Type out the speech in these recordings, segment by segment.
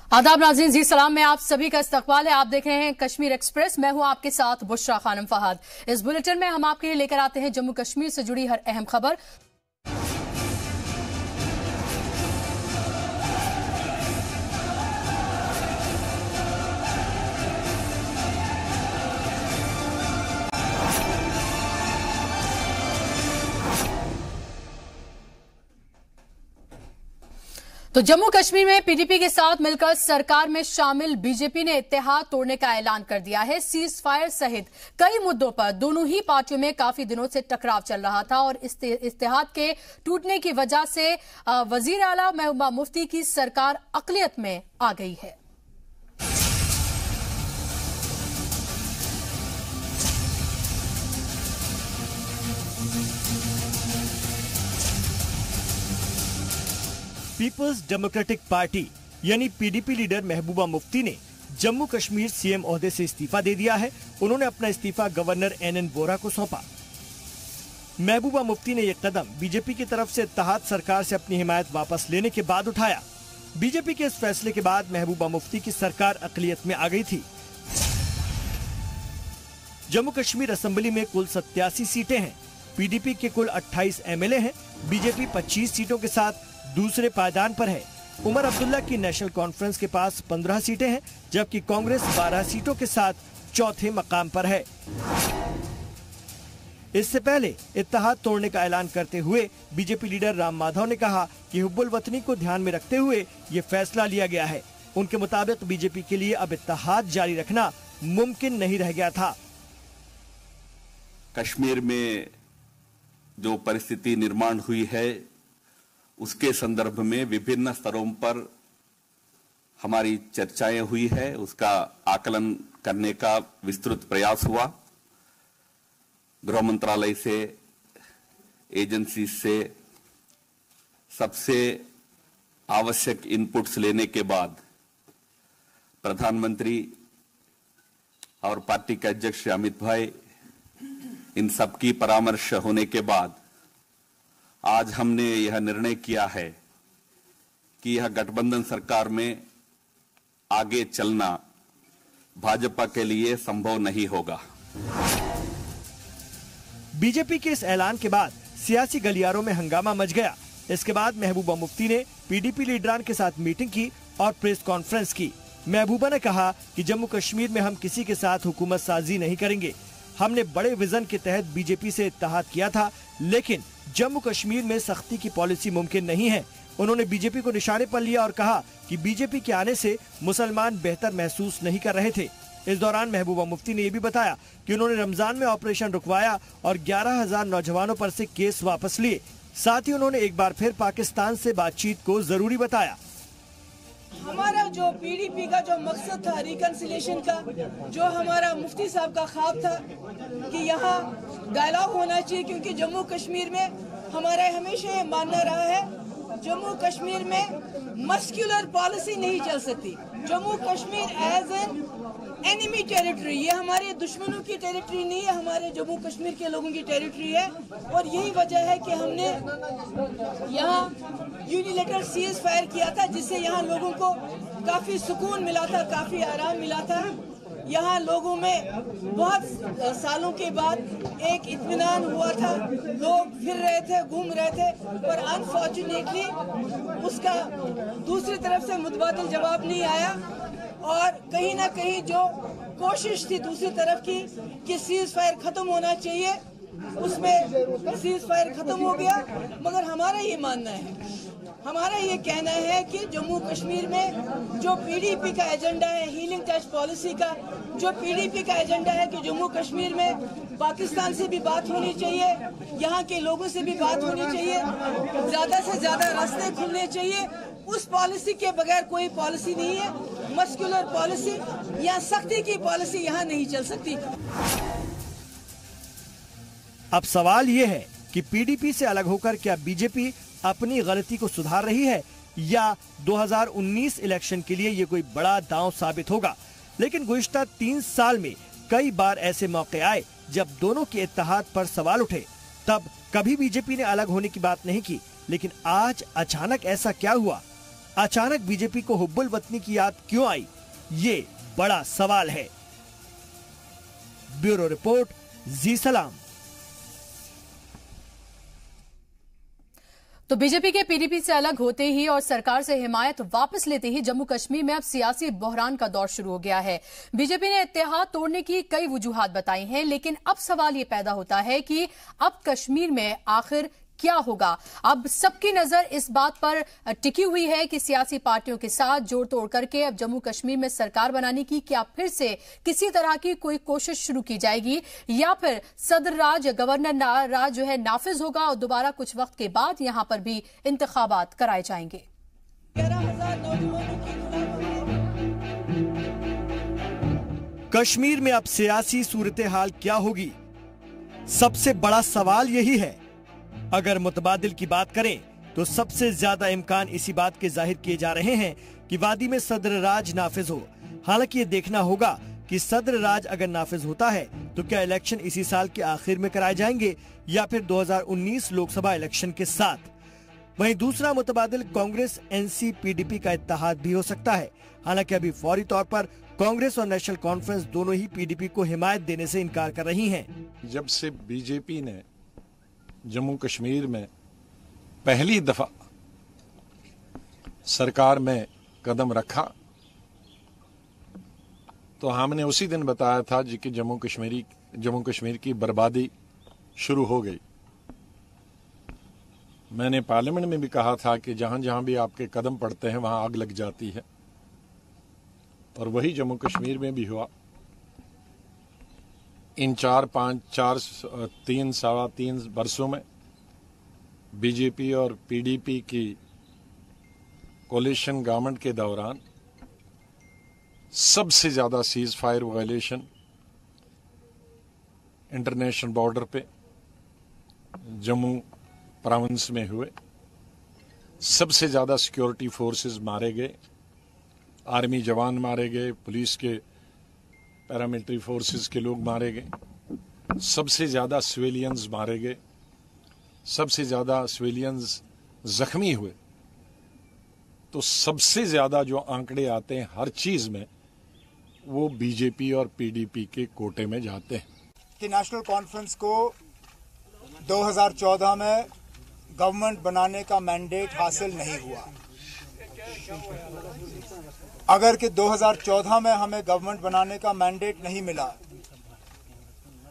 आदाब नाज़रीन, जी सलाम में आप सभी का इस्तकबाल है। आप देख रहे हैं कश्मीर एक्सप्रेस। मैं हूं आपके साथ बुशरा खानम फहद। इस बुलेटिन में हम आपके लिए लेकर आते हैं जम्मू कश्मीर से जुड़ी हर अहम खबर। तो जम्मू कश्मीर में पीडीपी के साथ मिलकर सरकार में शामिल बीजेपी ने इत्तेहाद तोड़ने का ऐलान कर दिया है। सीज फायर सहित कई मुद्दों पर दोनों ही पार्टियों में काफी दिनों से टकराव चल रहा था और इत्तेहाद के टूटने की वजह से वजीर आला महबूबा मुफ्ती की सरकार अक़लियत में आ गई है। पीपल्स डेमोक्रेटिक पार्टी यानी पीडीपी लीडर महबूबा मुफ्ती ने जम्मू कश्मीर सीएम ओहदे से इस्तीफा दे दिया है। उन्होंने अपना इस्तीफा गवर्नर एनएन वोहरा को सौंपा। महबूबा मुफ्ती ने यह कदम बीजेपी की तरफ से इत्तेहाद सरकार से अपनी हिमायत वापस लेने के बाद उठाया। बीजेपी के इस फैसले के बाद महबूबा मुफ्ती की सरकार अक़लियत में आ गई थी। जम्मू कश्मीर असेंबली में कुल 87 सीटें हैं। पीडीपी के कुल 28 एमएलए हैं। बीजेपी 25 सीटों के साथ दूसरे पायदान पर है। उमर अब्दुल्ला की नेशनल कॉन्फ्रेंस के पास 15 सीटें हैं, जबकि कांग्रेस 12 सीटों के साथ चौथे मकाम पर है। इससे पहले इत्तेहाद तोड़ने का ऐलान करते हुए बीजेपी लीडर राम माधव ने कहा कि हुब्बुल वतनी को ध्यान में रखते हुए ये फैसला लिया गया है। उनके मुताबिक बीजेपी के लिए अब इत्तेहाद जारी रखना मुमकिन नहीं रह गया था। कश्मीर में जो परिस्थिति निर्माण हुई है उसके संदर्भ में विभिन्न स्तरों पर हमारी चर्चाएं हुई है। उसका आकलन करने का विस्तृत प्रयास हुआ। गृह मंत्रालय से, एजेंसी से सबसे आवश्यक इनपुट्स लेने के बाद प्रधानमंत्री और पार्टी के अध्यक्ष अमित भाई इन सबकी परामर्श होने के बाद आज हमने यह निर्णय किया है कि यह गठबंधन सरकार में आगे चलना भाजपा के लिए संभव नहीं होगा। बीजेपी के इस ऐलान के बाद सियासी गलियारों में हंगामा मच गया। इसके बाद महबूबा मुफ्ती ने पीडीपी लीडरान के साथ मीटिंग की और प्रेस कॉन्फ्रेंस की। महबूबा ने कहा कि जम्मू कश्मीर में हम किसी के साथ हुकूमत साजी नहीं करेंगे। हमने बड़े विजन के तहत बीजेपी से इत्तेहाद किया था, लेकिन जम्मू कश्मीर में सख्ती की पॉलिसी मुमकिन नहीं है। उन्होंने बीजेपी को निशाने पर लिया और कहा कि बीजेपी के आने से मुसलमान बेहतर महसूस नहीं कर रहे थे। इस दौरान महबूबा मुफ्ती ने यह भी बताया कि उन्होंने रमजान में ऑपरेशन रुकवाया और 11,000 नौजवानों पर से केस वापस लिए। साथ ही उन्होंने एक बार फिर पाकिस्तान से बातचीत को जरूरी बताया। हमारा जो पीडीपी का जो मकसद था रिकन्सिलेशन का, जो हमारा मुफ्ती साहब का ख्वाब था कि यहाँ डायलॉग होना चाहिए, क्योंकि जम्मू कश्मीर में हमारा हमेशा ये मानना रहा है जम्मू कश्मीर में मस्कुलर पॉलिसी नहीं चल सकती। Jammu Kashmir as an enemy territory, ये हमारे दुश्मनों की टेरिटरी नहीं है, हमारे जम्मू कश्मीर के लोगों की टेरिटरी है। और यही वजह है कि हमने यहाँ यूनिलेटरल सीज फायर किया था, जिससे यहाँ लोगों को काफी सुकून मिला था, काफी आराम मिला था। यहाँ लोगों में बहुत सालों के बाद एक इत्मीनान हुआ था, लोग फिर रहे थे, घूम रहे थे, पर अनफॉर्चुनेटली उसका दूसरी तरफ से मुतबादिल जवाब नहीं आया। और कहीं ना कहीं जो कोशिश थी दूसरी तरफ की कि सीज फायर खत्म होना चाहिए, उसमें सीज फायर खत्म हो गया। मगर हमारा ये मानना है, हमारा ये कहना है कि जम्मू कश्मीर में जो पीडीपी का एजेंडा है हीलिंग टच पॉलिसी का, जो पीडीपी का एजेंडा है कि जम्मू कश्मीर में पाकिस्तान से भी बात होनी चाहिए, यहाँ के लोगों से भी बात होनी चाहिए, ज्यादा से ज्यादा रास्ते खुलने चाहिए, उस पॉलिसी के बगैर कोई पॉलिसी नहीं है। मस्कुलर पॉलिसी या सख्ती की पॉलिसी यहाँ नहीं चल सकती। अब सवाल ये है कि पीडीपी से अलग होकर क्या बीजेपी अपनी गलती को सुधार रही है या 2019 इलेक्शन के लिए ये कोई बड़ा दांव साबित होगा। लेकिन गुज़िश्ता 3 साल में कई बार ऐसे मौके आए जब दोनों के इत्तेहाद पर सवाल उठे। तब कभी बीजेपी ने अलग होने की बात नहीं की, लेकिन आज अचानक ऐसा क्या हुआ? अचानक बीजेपी को हुब्बुल वतनी की याद क्यों आई, ये बड़ा सवाल है। ब्यूरो रिपोर्ट, जी सलाम। तो बीजेपी के पीडीपी से अलग होते ही और सरकार से हिमायत वापस लेते ही जम्मू कश्मीर में अब सियासी बहरान का दौर शुरू हो गया है। बीजेपी ने इत्तेहाद तोड़ने की कई वजूहात बताई हैं, लेकिन अब सवाल ये पैदा होता है कि अब कश्मीर में आखिर क्या होगा। अब सबकी नजर इस बात पर टिकी हुई है कि सियासी पार्टियों के साथ जोड़ तोड़ करके अब जम्मू कश्मीर में सरकार बनाने की क्या फिर से किसी तरह की कोई कोशिश शुरू की जाएगी, या फिर सदर राज, गवर्नर राज जो है नाफिज होगा और दोबारा कुछ वक्त के बाद यहां पर भी इंतखाबात कराए जाएंगे। 11,000 नौजवानों की कश्मीर में अब सियासी सूरत हाल क्या होगी, सबसे बड़ा सवाल यही है। अगर मुतबादिल की बात करें तो सबसे ज्यादा इम्कान इसी बात के जाहिर किए जा रहे हैं कि वादी में सदर राज नाफिज हो। हालांकि ये देखना होगा कि सदर राज अगर नाफिज होता है तो क्या इलेक्शन इसी साल के आखिर में कराए जाएंगे या फिर 2019 लोकसभा इलेक्शन के साथ। वहीं दूसरा मुतबादिल कांग्रेस एनसी पीडीपी का इत्तेहाद भी हो सकता है। हालांकि अभी फौरी तौर पर कांग्रेस और नेशनल कॉन्फ्रेंस दोनों ही पीडीपी को हिमायत देने से इनकार कर रही हैं। जब से बीजेपी ने जम्मू कश्मीर में पहली दफा सरकार में कदम रखा तो हमने उसी दिन बताया था जी कि जम्मू कश्मीर की बर्बादी शुरू हो गई। मैंने पार्लियामेंट में भी कहा था कि जहां जहां भी आपके कदम पड़ते हैं वहां आग लग जाती है, और वही जम्मू कश्मीर में भी हुआ। इन 3 सवा 3 वर्षों में बीजेपी और पीडीपी की कोलिशन गवर्नमेंट के दौरान सबसे ज्यादा cease fire violation international border पे जम्मू प्रोविंस में हुए। सबसे ज्यादा सिक्योरिटी फोर्सेस मारे गए, आर्मी जवान मारे गए, पुलिस के पैरामिलिट्री फोर्सेस के लोग मारे गए, सबसे ज्यादा सिविलियंस मारे गए, सबसे ज्यादा सिविलियंस जख्मी हुए। तो सबसे ज्यादा जो आंकड़े आते हैं हर चीज में वो बीजेपी और पीडीपी के कोटे में जाते हैं। कि नेशनल कॉन्फ्रेंस को 2014 में गवर्नमेंट बनाने का मैंडेट हासिल नहीं हुआ। अगर कि 2014 में हमें गवर्नमेंट बनाने का मैंडेट नहीं मिला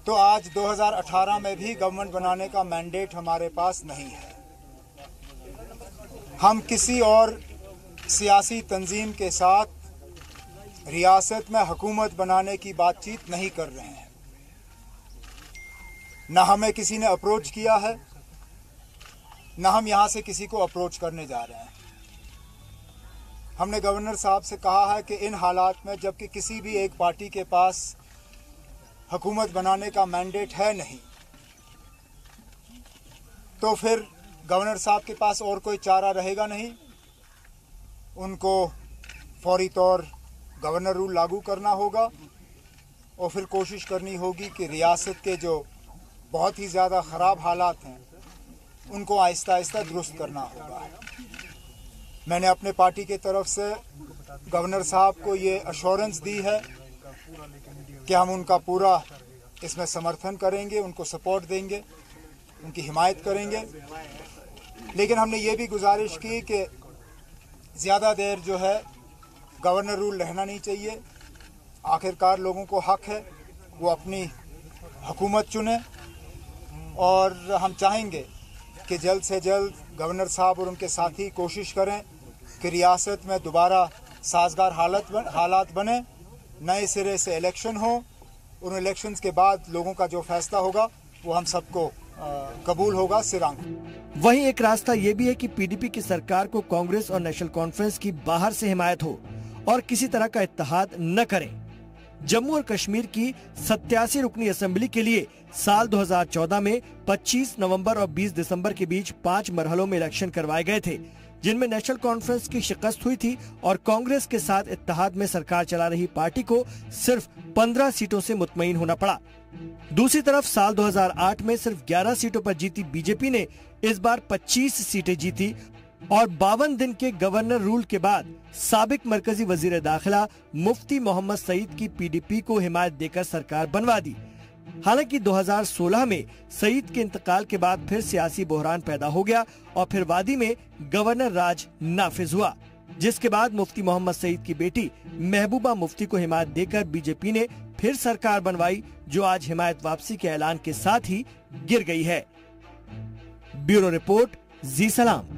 तो आज 2018 में भी गवर्नमेंट बनाने का मैंडेट हमारे पास नहीं है। हम किसी और सियासी तंजीम के साथ रियासत में हुकूमत बनाने की बातचीत नहीं कर रहे हैं। न हमें किसी ने अप्रोच किया है, न हम यहां से किसी को अप्रोच करने जा रहे हैं। हमने गवर्नर साहब से कहा है कि इन हालात में जबकि किसी भी एक पार्टी के पास हुकूमत बनाने का मैंडेट है नहीं, तो फिर गवर्नर साहब के पास और कोई चारा रहेगा नहीं। उनको फौरी तौर गवर्नर रूल लागू करना होगा और फिर कोशिश करनी होगी कि रियासत के जो बहुत ही ज़्यादा ख़राब हालात हैं उनको आहिस्ता आहिस्ता दुरुस्त करना होगा। मैंने अपने पार्टी के तरफ से गवर्नर साहब को ये अश्योरेंस दी है कि हम उनका पूरा इसमें समर्थन करेंगे, उनको सपोर्ट देंगे, उनकी हिमायत करेंगे। लेकिन हमने ये भी गुजारिश की कि ज़्यादा देर जो है गवर्नर रूल रहना नहीं चाहिए। आखिरकार लोगों को हक है वो अपनी हुकूमत चुने, और हम चाहेंगे कि जल्द से जल्द गवर्नर साहब और उनके साथी कोशिश करें कि रियासत में दोबारा साजगार हालात बने, नए सिरे से इलेक्शन हो। उन इलेक्शंस के बाद लोगों का जो फैसला होगा वो हम सबको कबूल होगा सिरांग। वहीं एक रास्ता ये भी है कि पीडीपी की सरकार को कांग्रेस और नेशनल कॉन्फ्रेंस की बाहर से हिमायत हो और किसी तरह का इत्तेहाद न करें। जम्मू और कश्मीर की 87 रुकनी असेंबली के लिए साल 2014 में 25 नवंबर और 20 दिसंबर के बीच 5 मरहलों में इलेक्शन करवाए गए थे, जिनमें नेशनल कॉन्फ्रेंस की शिकस्त हुई थी और कांग्रेस के साथ इत्तेहाद में सरकार चला रही पार्टी को सिर्फ 15 सीटों से मुतमईन होना पड़ा। दूसरी तरफ साल 2008 में सिर्फ 11 सीटों पर जीती बीजेपी ने इस बार 25 सीटें जीती और 52 दिन के गवर्नर रूल के बाद साबिक मरकजी वजीर दाखिला मुफ्ती मोहम्मद सईद की पीडीपी को हिमायत देकर सरकार बनवा दी। हालांकि 2016 में सईद के इंतकाल के बाद फिर सियासी बहरान पैदा हो गया और फिर वादी में गवर्नर राज नाफिज हुआ, जिसके बाद मुफ्ती मोहम्मद सईद की बेटी महबूबा मुफ्ती को हिमायत देकर बीजेपी ने फिर सरकार बनवाई, जो आज हिमायत वापसी के ऐलान के साथ ही गिर गई है। ब्यूरो रिपोर्ट, जी सलाम।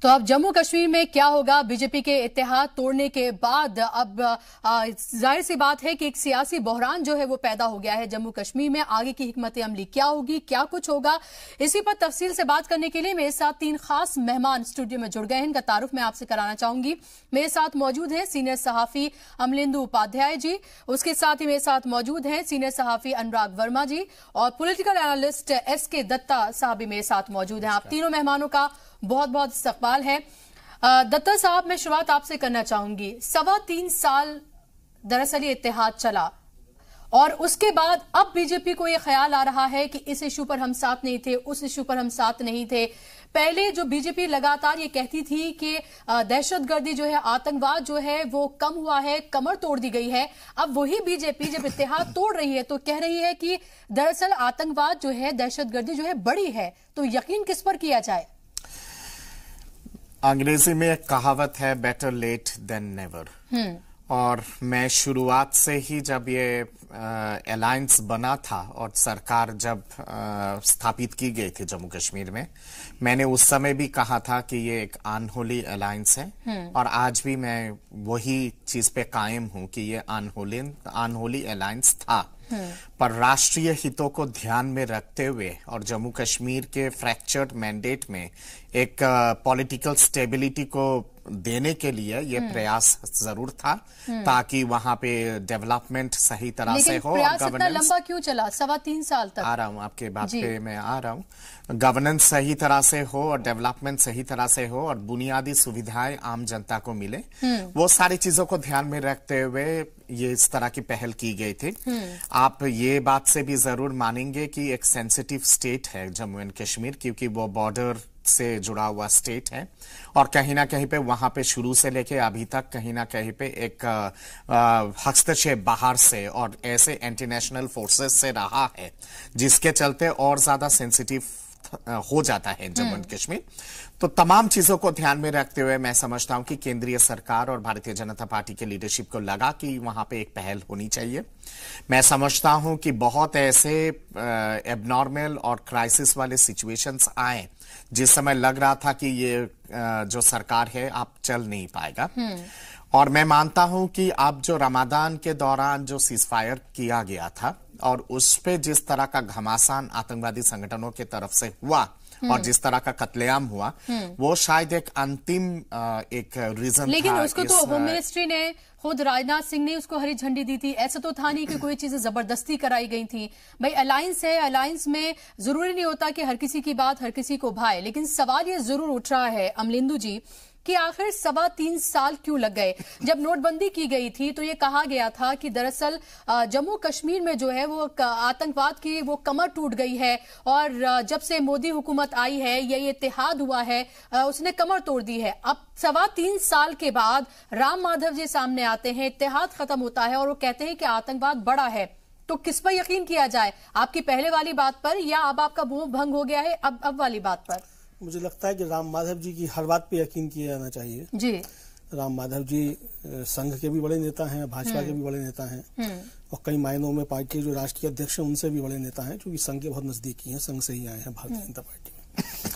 तो अब जम्मू कश्मीर में क्या होगा? बीजेपी के इत्तेहाद तोड़ने के बाद अब जाहिर सी बात है कि एक सियासी बहरान जो है वो पैदा हो गया है जम्मू कश्मीर में। आगे की हिकमत अमली क्या होगी, क्या कुछ होगा, इसी पर तफसील से बात करने के लिए मेरे साथ 3 खास मेहमान स्टूडियो में जुड़ गए हैं। इनका तारुफ मैं आपसे कराना चाहूंगी। मेरे साथ मौजूद हैं सीनियर सहाफी अमलेंदु उपाध्याय जी, उसके साथ ही मेरे साथ मौजूद हैं सीनियर सहाफी अनुराग वर्मा जी और पॉलिटिकल एनालिस्ट SK दत्ता साहब भी मेरे साथ मौजूद हैं। आप तीनों मेहमानों का बहुत बहुत इस्तकबाल है। दत्ता साहब, मैं शुरुआत आपसे करना चाहूंगी। 3.25 साल दरअसल ये इत्तेहाद चला और उसके बाद अब बीजेपी को ये ख्याल आ रहा है कि इस इशू पर हम साथ नहीं थे, उस इशू पर हम साथ नहीं थे। पहले जो बीजेपी लगातार ये कहती थी कि दहशतगर्दी जो है, आतंकवाद जो है वो कम हुआ है, कमर तोड़ दी गई है। अब वही बीजेपी जब इत्तेहाद तोड़ रही है तो कह रही है कि दरअसल आतंकवाद जो है, दहशतगर्दी जो है बड़ी है। तो यकीन किस पर किया जाए? अंग्रेजी में एक कहावत है, बेटर लेट देन नेवर। और मैं शुरुआत से ही जब ये अलायंस बना था और सरकार जब स्थापित की गई थी जम्मू कश्मीर में, मैंने उस समय भी कहा था कि ये एक अनहोली अलायंस है और आज भी मैं वही चीज पे कायम हूं कि ये अनहोली अलायंस था। पर राष्ट्रीय हितों को ध्यान में रखते हुए और जम्मू कश्मीर के फ्रैक्चर्ड मैंडेट में एक पॉलिटिकल स्टेबिलिटी को देने के लिए ये प्रयास जरूर था ताकि वहां पे डेवलपमेंट सही तरह से हो। प्रयास इतना लंबा क्यों चला? 3.25 साल तक। आ रहा हूं, आपके बात पे मैं आ रहा हूं। गवर्नेंस सही तरह से हो और डेवलपमेंट सही तरह से हो और बुनियादी सुविधाएं आम जनता को मिले, वो सारी चीजों को ध्यान में रखते हुए ये इस तरह की पहल की गई थी। आप ये बात से भी जरूर मानेंगे कि एक सेंसिटिव स्टेट है जम्मू एंड कश्मीर, क्योंकि वो बॉर्डर से जुड़ा हुआ स्टेट है और कहीं ना कहीं पे वहां पे शुरू से लेके अभी तक कहीं ना कहीं पे एक हस्तक्षेप बाहर से और ऐसे इंटरनेशनल फोर्सेस से रहा है, जिसके चलते और ज्यादा सेंसिटिव हो जाता है जम्मू एंड कश्मीर। तो तमाम चीजों को ध्यान में रखते हुए मैं समझता हूं कि केंद्रीय सरकार और भारतीय जनता पार्टी के लीडरशिप को लगा कि वहां पे एक पहल होनी चाहिए। मैं समझता हूं कि बहुत ऐसे एबनॉर्मल और क्राइसिस वाले सिचुएशंस आए जिस समय लग रहा था कि ये जो सरकार है आप चल नहीं पाएगा। और मैं मानता हूं कि अब जो रमादान के दौरान जो सीजफायर किया गया था और उस पे जिस तरह का घमासान आतंकवादी संगठनों की तरफ से हुआ और जिस तरह का कत्लेआम हुआ, वो शायद एक अंतिम एक रीजन था। लेकिन उसको तो होम मिनिस्ट्री ने खुद राजनाथ सिंह ने उसको हरी झंडी दी थी। ऐसा तो था नहीं कि कोई चीजें जबरदस्ती कराई गई थी। भाई अलायंस है, अलायंस में जरूरी नहीं होता कि हर किसी की बात हर किसी को भाए। लेकिन सवाल ये जरूर उठ रहा है अमलेंदु जी कि आखिर 3.25 साल क्यों लग गए? जब नोटबंदी की गई थी तो ये कहा गया था कि दरअसल जम्मू कश्मीर में जो है वो आतंकवाद की वो कमर टूट गई है और जब से मोदी हुकूमत आई है, ये इत्तेहाद हुआ है, उसने कमर तोड़ दी है। अब 3.25 साल के बाद राम माधव जी सामने आते हैं, इत्तेहाद खत्म होता है और वो कहते हैं कि आतंकवाद बड़ा है। तो किस पर यकीन किया जाए? आपकी पहले वाली बात पर या अब आपका मोह भंग हो गया है अब वाली बात पर? मुझे लगता है कि राम माधव जी की हर बात पे यकीन किया जाना चाहिए जी। राम माधव जी संघ के भी बड़े नेता हैं, भाजपा के भी बड़े नेता हैं और कई मायनों में पार्टी के जो राष्ट्रीय अध्यक्ष हैं उनसे भी बड़े नेता हैं, क्योंकि संघ के बहुत नजदीकी हैं, संघ से ही आए हैं भारतीय जनता पार्टी में।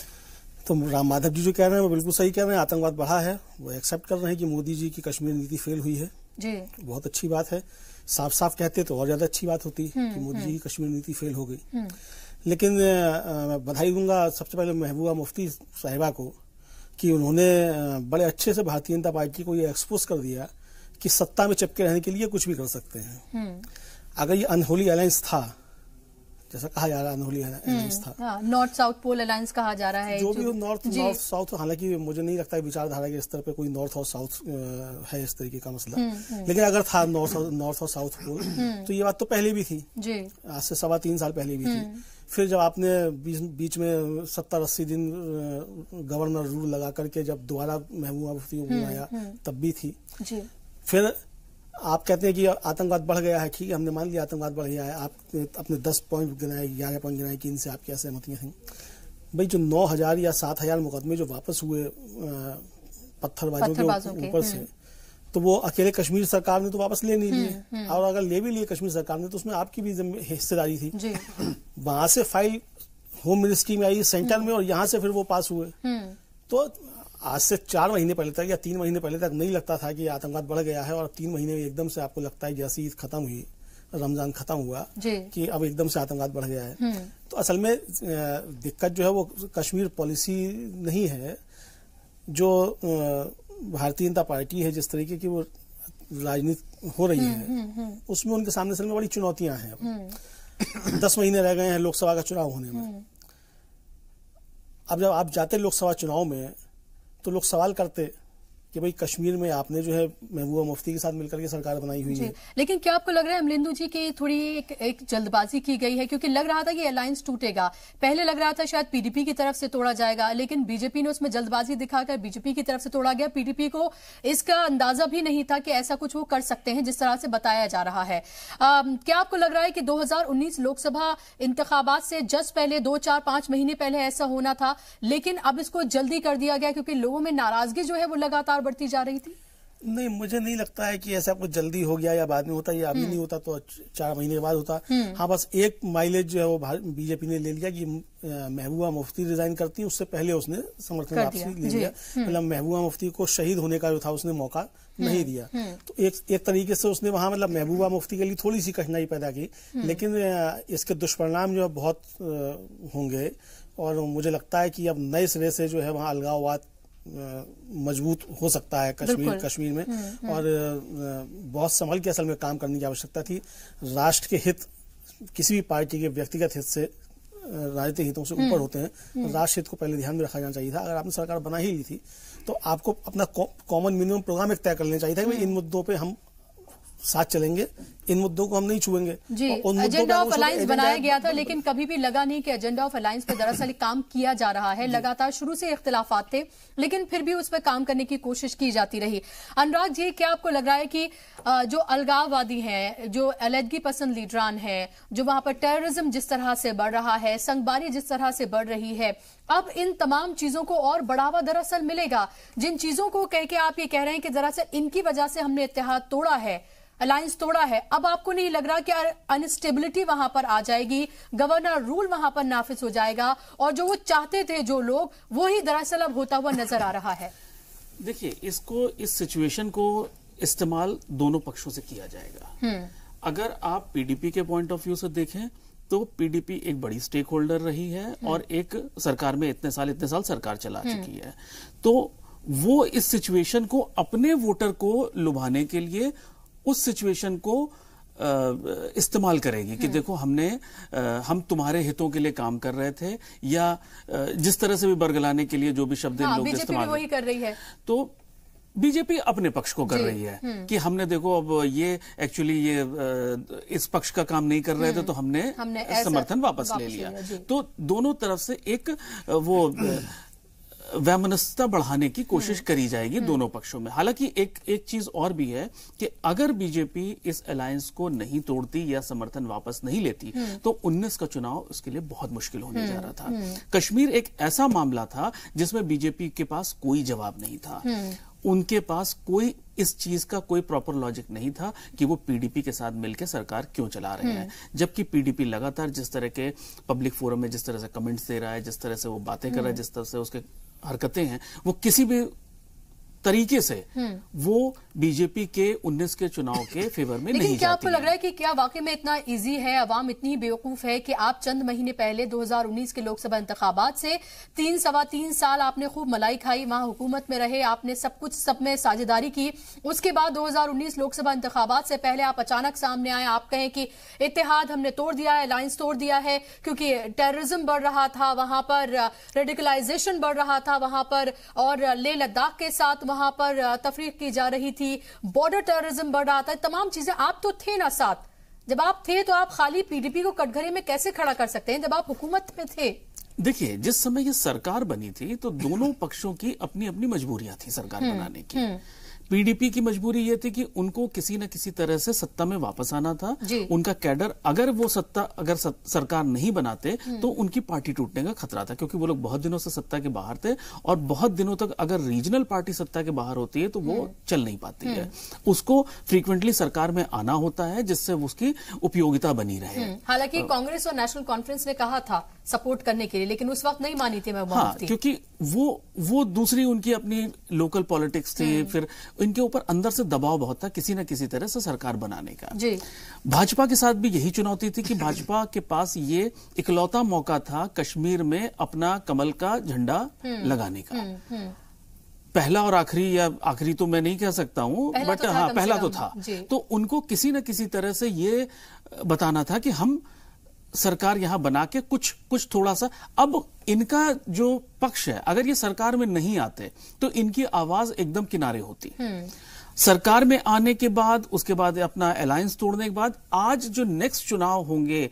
तो राम माधव जी जो कह रहे हैं वो बिल्कुल सही कह रहे हैं। आतंकवाद बढ़ा है, वो एक्सेप्ट कर रहे हैं कि मोदी जी की कश्मीर नीति फेल हुई है जी। बहुत अच्छी बात है। साफ साफ कहते तो और ज्यादा अच्छी बात होती कि मोदी जी की कश्मीर नीति फेल हो गई। लेकिन मैं बधाई दूंगा सबसे पहले महबूबा मुफ्ती साहिबा को कि उन्होंने बड़े अच्छे से भारतीय जनता पार्टी को ये एक्सपोज कर दिया कि सत्ता में चिपके रहने के लिए कुछ भी कर सकते हैं। अगर ये अनहोली अलायंस था जैसा कहा जा रहा है अनहोनी अलायंस था, नॉर्थ साउथ पोल अलायंस कहा जा रहा है, जो भी नॉर्थ साउथ, हालांकि मुझे नहीं लगता है विचारधारा के स्तर पे कोई नॉर्थ और साउथ है इस तरीके का मसला, लेकिन अगर था नॉर्थ और साउथ पोल तो ये बात तो पहले भी थी, आज से 3.25 साल पहले भी थी। फिर जब आपने बीच में 70-80 दिन गवर्नर रूल लगा करके जब दोबारा महबूबा मुफ्ती को बुलाया तब भी थी। फिर आप कहते हैं कि आतंकवाद बढ़ गया है, ठीक है, हमने मान लिया आतंकवाद बढ़ गया है, आप अपने 10 पॉइंट गिनाए, 11 पॉइंट गिनाए कि इनसे आपकी असहमतियां थी। भाई जो 9,000 या 7,000 मुकदमे जो वापस हुए पत्थरबाजों के ऊपर से, तो वो अकेले कश्मीर सरकार ने तो वापस ले नहीं लिए, और अगर ले भी लिए कश्मीर सरकार ने तो उसमें आपकी भी हिस्सेदारी थी। वहां से फाइल होम मिनिस्ट्री में आई सेंटर में, और यहाँ से फिर वो पास हुए। तो आज से 4 महीने पहले तक या 3 महीने पहले तक नहीं लगता था कि आतंकवाद बढ़ गया है, और 3 महीने में एकदम से आपको लगता है जैसे ईद खत्म हुई, रमजान खत्म हुआ, कि अब एकदम से आतंकवाद बढ़ गया है। तो असल में दिक्कत जो है वो कश्मीर पॉलिसी नहीं है, जो भारतीय जनता पार्टी है जिस तरीके की वो राजनीति हो रही है उसमें उनके सामने असल में बड़ी चुनौतियां हैं। 10 महीने रह गए हैं लोकसभा का चुनाव होने में। अब जब आप जाते लोकसभा चुनाव में तो लोग सवाल करते कि भाई कश्मीर में आपने जो है महबूबा मुफ्ती के साथ मिलकर के सरकार बनाई हुई है, लेकिन क्या आपको लग रहा है अमलेंदु जी की थोड़ी एक जल्दबाजी की गई है? क्योंकि लग रहा था कि अलायंस टूटेगा, पहले लग रहा था शायद पीडीपी की तरफ से तोड़ा जाएगा, लेकिन बीजेपी ने उसमें जल्दबाजी दिखाकर बीजेपी की तरफ से तोड़ा गया। पीडीपी को इसका अंदाजा भी नहीं था कि ऐसा कुछ वो कर सकते हैं जिस तरह से बताया जा रहा है। क्या आपको लग रहा है कि 2019 लोकसभा इंतखाबात से जस्ट पहले 2-4-5 महीने पहले ऐसा होना था, लेकिन अब इसको जल्दी कर दिया गया क्योंकि लोगों में नाराजगी जो है वो लगातार बढ़ती जा रही थी? नहीं, मुझे नहीं लगता है कि ऐसा कुछ जल्दी हो गया या बाद में होता, या अभी नहीं होता तो 4 महीने के बाद होता। हाँ, बस एक माइलेज जो है वो बीजेपी ने ले लिया कि महबूबा मुफ्ती रिजाइन करती, उससे पहले उसने समर्थन वापसी ले लिया। मतलब महबूबा मुफ्ती को शहीद होने का जो था उसने मौका नहीं दिया। तो एक तरीके से उसने वहां मतलब महबूबा मुफ्ती के लिए थोड़ी सी कठिनाई पैदा की, लेकिन इसके दुष्परिणाम जो बहुत होंगे, और मुझे लगता है कि अब नए सिरे से जो है वहां अलगाववाद मजबूत हो सकता है कश्मीर में। और बहुत संभल के असल में काम करने की आवश्यकता थी। राष्ट्र के हित किसी भी पार्टी के व्यक्तिगत हित से, राजनीतिक हितों से ऊपर होते हैं। राष्ट्र हित को पहले ध्यान में रखा जाना चाहिए था। अगर आपने सरकार बना ही ली थी तो आपको अपना कॉमन मिनिमम प्रोग्राम एक तय कर लेना चाहिए था कि इन मुद्दों पे हम साथ चलेंगे, इन मुद्दों को हम नहीं छुएंगे। जी, एजेंडा ऑफ अलायंस बनाया गया था, लेकिन कभी भी लगा नहीं कि एजेंडा ऑफ अलायंस पे दरअसल काम किया जा रहा है। लगातार शुरू से इख्तिलाफात थे, लेकिन फिर भी उस पर काम करने की कोशिश की जाती रही। अनुराग जी, क्या आपको लग रहा है कि जो अलगाववादी हैं, जो अलहदगी पसंद लीडरान हैं, जो वहां पर टेररिज्म जिस तरह से बढ़ रहा है, संगबारी जिस तरह से बढ़ रही है, अब इन तमाम चीजों को और बढ़ावा दरअसल मिलेगा? जिन चीजों को कह के आप ये कह रहे हैं कि दरअसल इनकी वजह से हमने इत्तेहाद तोड़ा है, अलायंस तोड़ा है, अब आपको नहीं लग रहा कि अनस्टेबिलिटी वहां पर आ जाएगी, गवर्नर रूल वहां पर नाफिज हो जाएगा, और जो वो चाहते थे जो लोग, वो ही दरअसल अब होता हुआ नजर आ रहा है? देखिए, इस सिचुएशन को इस्तेमाल दोनों पक्षों से किया जाएगा। अगर आप पीडीपी के पॉइंट ऑफ व्यू से देखें तो पीडीपी एक बड़ी स्टेक होल्डर रही है और एक सरकार में इतने साल सरकार चला चुकी है, तो वो इस सिचुएशन को अपने वोटर को लुभाने के लिए उस सिचुएशन को इस्तेमाल करेगी कि देखो हम तुम्हारे हितों के लिए काम कर रहे थे, या जिस तरह से भी बरगलाने के लिए जो भी शब्द लोग इस्तेमाल वही कर रही है। तो बीजेपी अपने पक्ष को कर रही है कि हमने देखो अब ये एक्चुअली ये इस पक्ष का काम नहीं कर रहे थे तो हमने समर्थन वापस ले लिया। तो दोनों तरफ से एक वो वैमनस्यता बढ़ाने की कोशिश करी जाएगी दोनों पक्षों में। हालांकि एक चीज और भी है कि अगर बीजेपी इस अलायंस को नहीं तोड़ती या समर्थन वापस नहीं लेती तो 19 का चुनाव उसके लिए बहुत मुश्किल होने जा रहा था। कश्मीर एक ऐसा मामला था जिसमें बीजेपी के पास कोई जवाब नहीं था। उनके पास कोई इस चीज का कोई प्रॉपर लॉजिक नहीं था कि वो पीडीपी के साथ मिलकर सरकार क्यों चला रहे हैं, जबकि पीडीपी लगातार जिस तरह के पब्लिक फोरम में जिस तरह से कमेंट्स दे रहा है, जिस तरह से वो बातें कर रहा है, जिस तरह से उसके हरकतें हैं, वो किसी भी तरीके से वो बीजेपी के 19 के चुनाव के फेवर में नहीं जाती। क्या आपको लग रहा है कि क्या वाकई में इतना इजी है, अवाम इतनी बेवकूफ है कि आप चंद महीने पहले 2019 के लोकसभा इंतखाबात से सवा तीन साल आपने खूब मलाई खाई, वहां हुकूमत में रहे, आपने सब कुछ सब में साझेदारी की, उसके बाद 2019 लोकसभा इंतखाबात से पहले आप अचानक सामने आए, आप कहें कि इत्तेहाद हमने तोड़ दिया है, अलायंस तोड़ दिया है, क्योंकि टेररिज्म बढ़ रहा था वहां पर, रेडिकलाइजेशन बढ़ रहा था वहां पर, और लेह लद्दाख के साथ वहां पर तफरीक की जा रही थी, बॉर्डर टेररिज्म बढ़ रहा था, तमाम चीजें। आप तो थे ना साथ, जब आप थे तो आप खाली पीडीपी को कटघरे में कैसे खड़ा कर सकते हैं जब आप हुकूमत में थे? देखिए, जिस समय ये सरकार बनी थी तो दोनों पक्षों की अपनी अपनी मजबूरियां थी सरकार बनाने की। पीडीपी की मजबूरी ये थी कि उनको किसी न किसी तरह से सत्ता में वापस आना था। उनका कैडर, अगर वो सरकार नहीं बनाते तो उनकी पार्टी टूटने का खतरा था, क्योंकि वो लोग बहुत दिनों से सत्ता के बाहर थे, और बहुत दिनों तक अगर रीजनल पार्टी सत्ता के बाहर होती है तो वो चल नहीं पाती है। उसको फ्रीक्वेंटली सरकार में आना होता है जिससे उसकी उपयोगिता बनी रहे। हालांकि कांग्रेस और नेशनल कॉन्फ्रेंस ने कहा था सपोर्ट करने के लिए, लेकिन उस वक्त नहीं मानी थी महबूबा मुफ्ती। क्योंकि वो दूसरी उनकी अपनी लोकल पॉलिटिक्स थी, फिर इनके ऊपर अंदर से दबाव बहुत था किसी न किसी तरह से सरकार बनाने का। भाजपा के साथ भी यही चुनौती थी कि भाजपा के पास ये इकलौता मौका था कश्मीर में अपना कमल का झंडा लगाने का। पहला और आखिरी, या आखिरी तो मैं नहीं कह सकता हूं, बट हाँ पहला तो था। तो उनको किसी न किसी तरह से ये बताना था कि हम सरकार यहां बना के कुछ थोड़ा सा, अब इनका जो पक्ष है अगर ये सरकार में नहीं आते तो इनकी आवाज एकदम किनारे होती। सरकार में आने के बाद, उसके बाद अपना अलायंस तोड़ने के बाद, आज जो नेक्स्ट चुनाव होंगे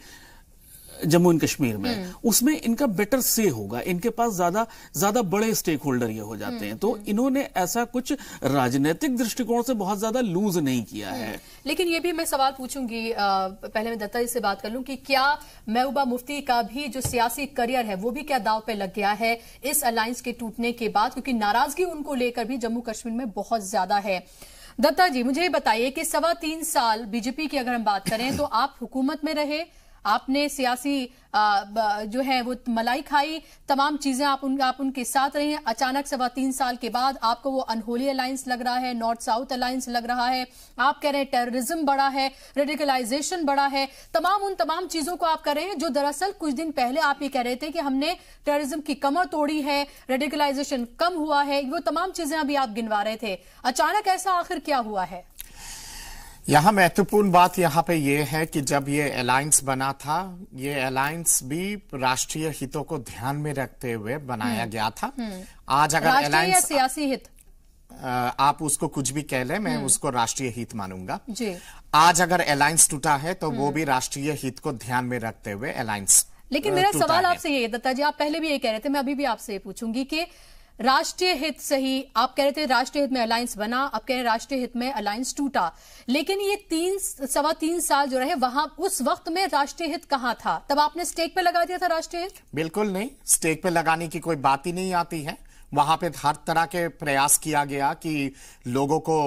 जम्मू एंड कश्मीर में, उसमें इनका बेटर से होगा, इनके पास ज्यादा बड़े स्टेक होल्डर ये हो जाते हैं। तो इन्होंने ऐसा कुछ राजनीतिक दृष्टिकोण से बहुत ज्यादा लूज नहीं किया है। लेकिन ये भी मैं सवाल पूछूंगी, पहले मैं दत्ता जी से बात कर लूं कि क्या महबूबा मुफ्ती का भी जो सियासी करियर है वो भी क्या दांव पे लग गया है इस अलायंस के टूटने के बाद, क्योंकि नाराजगी उनको लेकर भी जम्मू कश्मीर में बहुत ज्यादा है। दत्ता जी, मुझे बताइए कि 3.25 साल बीजेपी की अगर हम बात करें तो आप हुकूमत में रहे, आपने सियासी जो है वो मलाई खाई, तमाम चीजें आप उनके साथ रही हैं। अचानक 3.25 साल के बाद आपको वो अनहोली अलायंस लग रहा है, नॉर्थ साउथ अलायंस लग रहा है, आप कह रहे हैं टेररिज्म बढ़ा है, रेडिकलाइजेशन बढ़ा है, तमाम चीजों को आप कर रहे हैं जो दरअसल कुछ दिन पहले आप ये कह रहे थे कि हमने टेररिज्म की कमर तोड़ी है, रेडिकलाइजेशन कम हुआ है, वो तमाम चीजें अभी आप गिनवा रहे थे। अचानक ऐसा आखिर क्या हुआ है? यहाँ महत्वपूर्ण बात यहाँ पे ये है कि जब ये अलायंस बना था, ये अलायंस भी राष्ट्रीय हितों को ध्यान में रखते हुए बनाया गया था। आज अगर अलायंस या सियासी हित, आप उसको कुछ भी कह लें, मैं उसको राष्ट्रीय हित मानूंगा जी। आज अगर अलायंस टूटा है तो वो भी राष्ट्रीय हित को ध्यान में रखते हुए अलायंस। लेकिन मेरा सवाल आपसे ये है दत्ता जी, आप पहले भी ये कह रहे थे, मैं अभी भी आपसे ये पूछूंगी कि राष्ट्रीय हित सही, आप कह रहे थे राष्ट्रीय हित में अलायंस बना, आप कह रहे हैं राष्ट्रीय हित में अलायंस टूटा, लेकिन ये 3.25 साल जो रहे वहां उस वक्त में राष्ट्रीय हित कहां था? तब आपने स्टेक पे लगा दिया था राष्ट्रीय हित? बिल्कुल नहीं, स्टेक पे लगाने की कोई बात ही नहीं आती है। वहां पे हर तरह के प्रयास किया गया कि लोगों को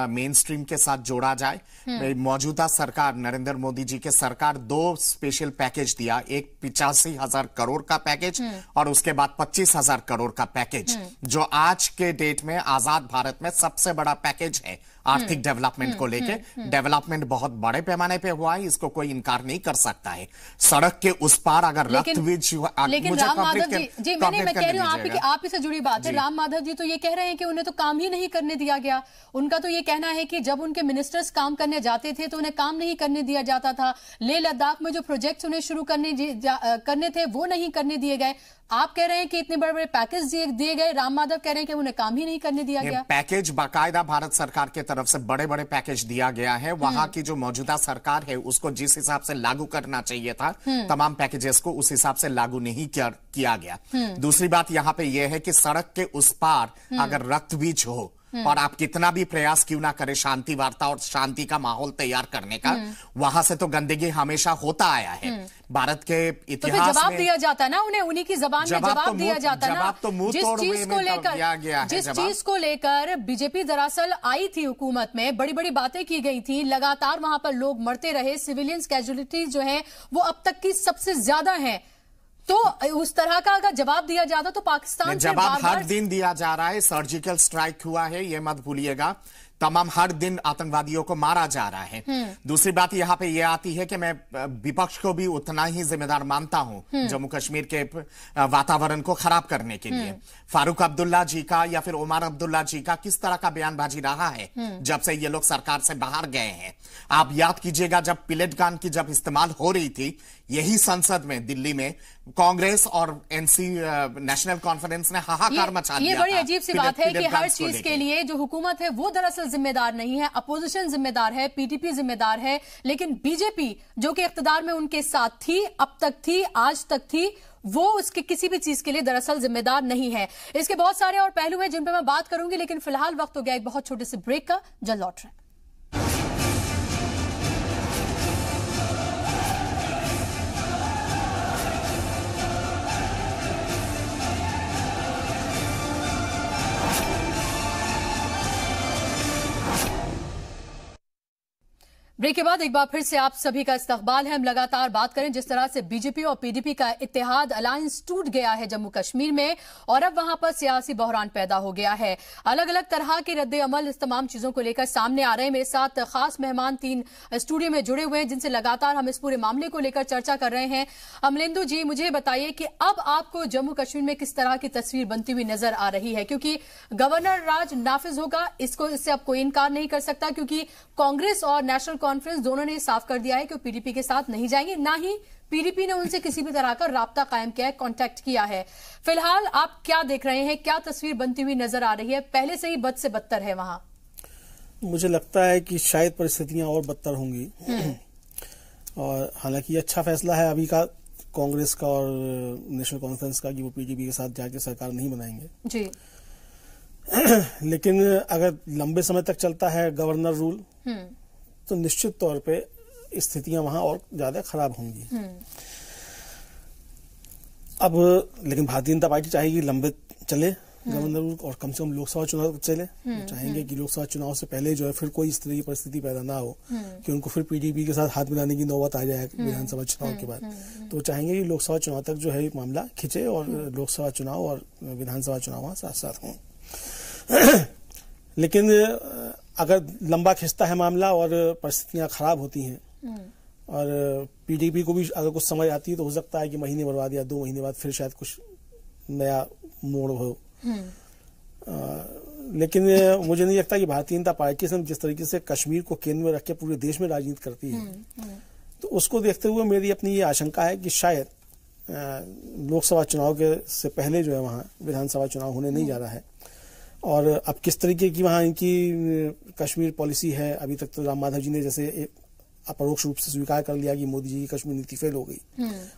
मेन स्ट्रीम के साथ जोड़ा जाए। मौजूदा सरकार, नरेंद्र मोदी जी के सरकार 2 स्पेशल पैकेज दिया, एक 85,000 करोड़ का पैकेज और उसके बाद 25,000 करोड़ का पैकेज, जो आज के डेट में आजाद भारत में सबसे बड़ा पैकेज है आर्थिक डेवलपमेंट को लेके। डेवलपमेंट बहुत बड़े पैमाने पे हुआ है, इसको कोई इनकार नहीं कर सकता है। सड़क के उस पार अगर लेकिन राम माधव जी मैं कह रही हूँ आप इससे जुड़ी बात है, राम माधव जी तो ये कह रहे हैं कि उन्हें तो काम ही नहीं करने दिया गया। उनका तो ये कहना है कि जब उनके मिनिस्टर्स काम करने जाते थे तो उन्हें काम नहीं करने दिया जाता था। लेह लद्दाख में जो प्रोजेक्ट्स उन्हें शुरू करने थे वो नहीं करने दिए गए। आप कह रहे हैं कि इतने बड़े बड़े पैकेज दिए गए, राम माधव कह रहे हैं कि उन्हें काम ही नहीं करने दिया गया। पैकेज बाकायदा भारत सरकार की तरफ से बड़े बड़े पैकेज दिया गया है। वहां की जो मौजूदा सरकार है उसको जिस हिसाब से लागू करना चाहिए था, तमाम पैकेजेस को उस हिसाब से लागू नहीं किया गया। दूसरी बात यहाँ पे यह है कि सड़क के उस पार अगर रक्त बीज हो और आप कितना भी प्रयास क्यों ना करें शांति वार्ता और शांति का माहौल तैयार करने का, वहां से तो गंदगी हमेशा होता आया है। भारत के इतिहास में जवाब दिया जाता है ना उन्हें, उन्हीं की जबान में जवाब दिया जाता है ना। जिस चीज को लेकर बीजेपी दरअसल आई थी हुकूमत में, बड़ी बड़ी बातें की गई थी, लगातार वहां पर लोग मरते रहे, सिविलियंस कैजुअलिटीज जो है वो अब तक की सबसे ज्यादा है। तो उस तरह का अगर जवाब दिया जाता तो पाकिस्तान से जवाब हर दिन दिया जा रहा है। सर्जिकल स्ट्राइक हुआ है, ये मत भूलिएगा। तमाम हर दिन आतंकवादियों को मारा जा रहा है। दूसरी बात यहाँ पे ये आती है कि मैं विपक्ष को भी उतना ही जिम्मेदार मानता हूं जम्मू कश्मीर के वातावरण को खराब करने के लिए। फारूक अब्दुल्ला जी का या फिर उमर अब्दुल्ला जी का किस तरह का बयानबाजी रहा है जब से ये लोग सरकार से बाहर गए हैं। आप याद कीजिएगा, जब पिलेट गन की जब इस्तेमाल हो रही थी, यही संसद में दिल्ली में कांग्रेस और एनसी नेशनल कॉन्फ्रेंस ने हाहाकार मचा दिया। ये बड़ी अजीब सी बात है कि हर चीज के लिए जो हुकूमत है वो दरअसल जिम्मेदार नहीं है, अपोजिशन जिम्मेदार है, पीडीपी जिम्मेदार है, लेकिन बीजेपी जो कि इख्तिदार में उनके साथ थी, अब तक थी, आज तक थी, वो उसके किसी भी चीज के लिए दरअसल जिम्मेदार नहीं है। इसके बहुत सारे और पहलू हैं जिन पर मैं बात करूंगी, लेकिन फिलहाल वक्त हो गया एक बहुत छोटे से ब्रेक का। जल्द लौट रहे हैं। ब्रेक के बाद एक बार फिर से आप सभी का इस्तकबाल है। हम लगातार बात करें जिस तरह से बीजेपी और पीडीपी का इत्तेहाद अलायंस टूट गया है जम्मू कश्मीर में, और अब वहां पर सियासी बहरान पैदा हो गया है। अलग अलग तरह के रद्द अमल इस तमाम चीजों को लेकर सामने आ रहे हैं। मेरे साथ खास मेहमान 3 स्टूडियो में जुड़े हुए हैं जिनसे लगातार हम इस पूरे मामले को लेकर चर्चा कर रहे हैं। अमलेंदु जी, मुझे बताइए कि अब आपको जम्मू कश्मीर में किस तरह की तस्वीर बनती हुई नजर आ रही है, क्योंकि गवर्नर राज नाफिज होगा, इससे अब कोई इनकार नहीं कर सकता, क्योंकि कांग्रेस और नेशनल कॉन्फ्रेंस दोनों ने साफ कर दिया है कि वो पीडीपी के साथ नहीं जाएंगे, ना ही पीडीपी ने उनसे किसी भी तरह का राब्ता कायम किया है, कांटेक्ट किया है। फिलहाल आप क्या देख रहे हैं, क्या तस्वीर बनती हुई नजर आ रही है? पहले से ही बद से बदतर है वहां। मुझे लगता है कि शायद परिस्थितियां और बदतर होंगी, और हालांकि ये अच्छा फैसला है अभी का कांग्रेस का और नेशनल कॉन्फ्रेंस का कि वो पीडीपी के साथ जाके सरकार नहीं बनाएंगे जी। लेकिन अगर लंबे समय तक चलता है गवर्नर रूल, तो निश्चित तौर पे स्थितियां वहां और ज्यादा खराब होंगी। अब लेकिन भारतीय जनता पार्टी चाहेगी लंबे चले गवर्नर रूल, और कम से कम लोकसभा चुनाव चले। चाहेंगे कि लोकसभा चुनाव से पहले जो है फिर कोई इस तरह की परिस्थिति पैदा ना हो कि उनको फिर पीडीपी के साथ हाथ मिलाने की नौबत आ जाए विधानसभा चुनाव के बाद। तो चाहेंगे कि लोकसभा चुनाव तक जो है मामला खिंचे और लोकसभा चुनाव और विधानसभा चुनाव साथ साथ हों। लेकिन अगर लंबा खिंचता है मामला और परिस्थितियां खराब होती हैं और पीडीपी को भी अगर कुछ समझ आती है, तो हो सकता है कि महीने बाद या 2 महीने बाद फिर शायद कुछ नया मोड़ हो। लेकिन मुझे नहीं लगता कि भारतीय जनता पार्टी से जिस तरीके से कश्मीर को केंद्र में रख के पूरे देश में राजनीति करती है, तो उसको देखते हुए मेरी अपनी ये आशंका है कि शायद लोकसभा चुनाव के से पहले जो है वहां विधानसभा चुनाव होने नहीं जा रहा है। और अब किस तरीके की वहां इनकी कश्मीर पॉलिसी है, अभी तक तो राम माधव जी ने जैसे अपरोक्ष रूप से स्वीकार कर लिया कि मोदी जी की कश्मीर नीति फेल हो गई।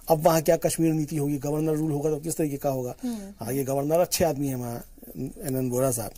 अब वहां क्या कश्मीर नीति होगी, गवर्नर रूल होगा तो किस तरीके का होगा। हाँ, ये गवर्नर अच्छे आदमी है वहां एनएन वोरा साहब,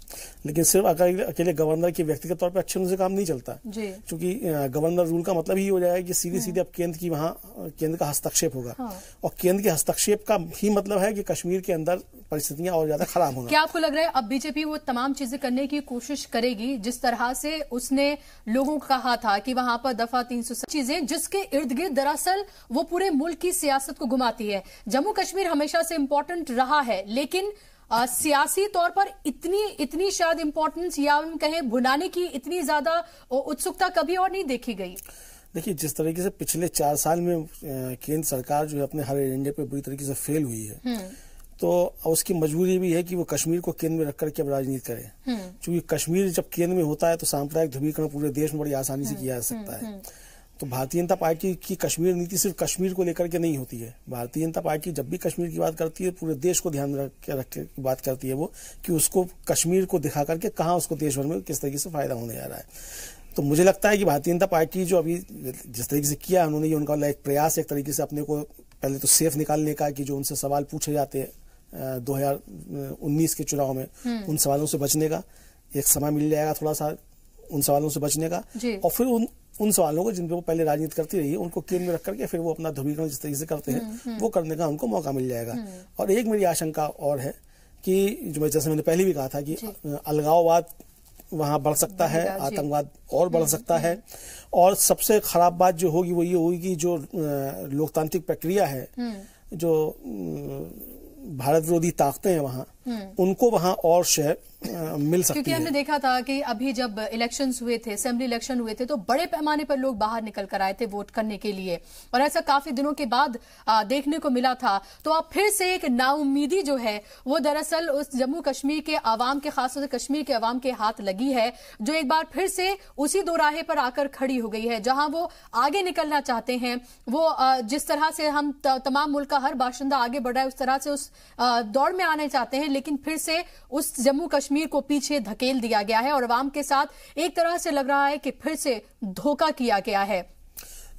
लेकिन सिर्फ अकेले गवर्नर के व्यक्तिगत तौर पर अच्छे उनसे काम नहीं चलता, क्योंकि गवर्नर रूल का मतलब ही हो जाएगा कि सीधे सीधे अब केंद्र की वहां केंद्र का हस्तक्षेप होगा। और केंद्र के हस्तक्षेप का ही मतलब है कि कश्मीर के अंदर परिस्थितियां और ज्यादा खराब होना। क्या आपको लग रहा है अब बीजेपी वो तमाम चीजें करने की कोशिश करेगी जिस तरह से उसने लोगों को कहा था कि वहां पर दफा 300 चीजें जिसके इर्द गिर्द दरअसल वो पूरे मुल्क की सियासत को घुमाती है। जम्मू कश्मीर हमेशा से इम्पोर्टेंट रहा है, लेकिन सियासी तौर पर इतनी शायद इंपॉर्टेंस या हम कहें भुनाने की इतनी ज्यादा उत्सुकता कभी और नहीं देखी गई। देखिए, जिस तरीके से पिछले 4 साल में केंद्र सरकार जो है अपने हर एजेंडे पे बुरी तरीके से फेल हुई है, तो उसकी मजबूरी भी है कि वो कश्मीर को केंद्र में रख करके अब राजनीति करे। क्योंकि कश्मीर जब केंद्र में होता है तो सांप्रदायिक ध्रुवीकरण पूरे देश में बड़ी आसानी से किया जा सकता है। तो भारतीय जनता पार्टी की कश्मीर नीति सिर्फ कश्मीर को लेकर के नहीं होती है। भारतीय जनता पार्टी जब भी कश्मीर की बात करती है पूरे देश को ध्यान में रख के बात करती है वो, कि उसको कश्मीर को दिखा करके कहाँ उसको देश भर में किस तरीके से फायदा होने जा रहा है। तो मुझे लगता है कि भारतीय जनता पार्टी जो अभी जिस तरीके से किया उन्होंने, ये उनका एक प्रयास एक तरीके से अपने को पहले तो सेफ निकालने का, कि जो उनसे सवाल पूछे जाते हैं 2019 के चुनाव में उन सवालों से बचने का एक समय मिल जाएगा, थोड़ा सा उन सवालों से बचने का, और फिर उन सवालों को जिन पे वो पहले राजनीति करती रही है उनको केंद्र में रख करके फिर वो अपना ध्रुवीकरण जिस तरीके से करते हैं वो करने का उनको मौका मिल जाएगा। और एक मेरी आशंका और है कि जो जैसे मैंने पहले भी कहा था कि अलगाववाद वहां बढ़ सकता है, आतंकवाद और बढ़ सकता है, और सबसे खराब बात जो होगी वो ये होगी कि जो लोकतांत्रिक प्रक्रिया है जो भारत विरोधी ताकतें हैं वहां, उनको वहां और शेयर मिल सकती है। क्योंकि हमने देखा था कि अभी जब इलेक्शंस हुए थे, असेंबली इलेक्शन हुए थे, तो बड़े पैमाने पर लोग बाहर निकल कर आए थे वोट करने के लिए, और ऐसा काफी दिनों के बाद देखने को मिला था। तो अब फिर से एक नाउम्मीदी जो है वो दरअसल उस जम्मू कश्मीर के अवाम के, खासतौर से कश्मीर के अवाम के हाथ लगी है, जो एक बार फिर से उसी दोराहे पर आकर खड़ी हो गई है जहां वो आगे निकलना चाहते हैं। वो जिस तरह से हम तमाम मुल्क का हर बाशिंदा आगे बढ़ रहा है, उस तरह से उस दौड़ में आने चाहते हैं, लेकिन फिर से उस जम्मू कश्मीर को पीछे धकेल दिया गया है और अवाम के साथ एक तरह से लग रहा है कि फिर से धोखा किया गया है।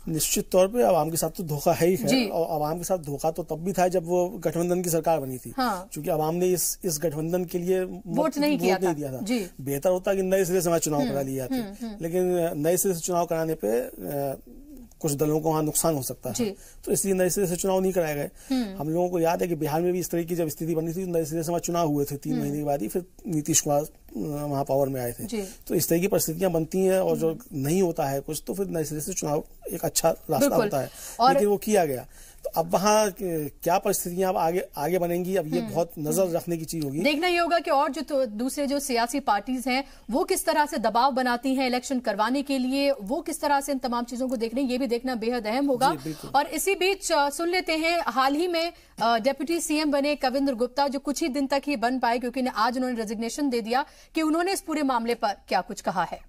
निश्चित तौर पे अवाम के साथ तो धोखा है ही है, और अवाम के साथ धोखा तो तब भी था जब वो गठबंधन की सरकार बनी थी। हाँ। क्योंकि अवाम ने इस गठबंधन के लिए वोट नहीं दिया था। बेहतर होता कि नए सिरे से चुनाव करा लिए जाते, लेकिन नए सिरे से चुनाव कराने पे कुछ दलों को वहां नुकसान हो सकता है, तो इसलिए नए सिरे से चुनाव नहीं कराए गए। हम लोगों को याद है कि बिहार में भी इस तरह की जब स्थिति बनी थी, नए सिरे से वहां चुनाव हुए थे 3 महीने के बाद ही, फिर नीतीश कुमार वहां पावर में आए थे। तो इस तरह की परिस्थितियां बनती हैं, और जो नहीं होता है कुछ, तो फिर नए सिरे से चुनाव एक अच्छा रास्ता होता है, लेकिन वो किया गया। तो अब वहां क्या परिस्थितियां अब आगे बनेंगी, अब ये बहुत नजर रखने की चीज होगी। देखना ये होगा कि और जो दूसरे जो सियासी पार्टीज हैं वो किस तरह से दबाव बनाती हैं इलेक्शन करवाने के लिए, वो किस तरह से इन तमाम चीजों को देख रहे हैं, ये भी देखना बेहद अहम होगा। और इसी बीच सुन लेते हैं, हाल ही में डिप्टी सीएम बने कविंद्र गुप्ता, जो कुछ ही दिन तक ही बन पाए क्योंकि आज उन्होंने रेजिग्नेशन दे दिया, कि उन्होंने इस पूरे मामले पर क्या कुछ कहा है।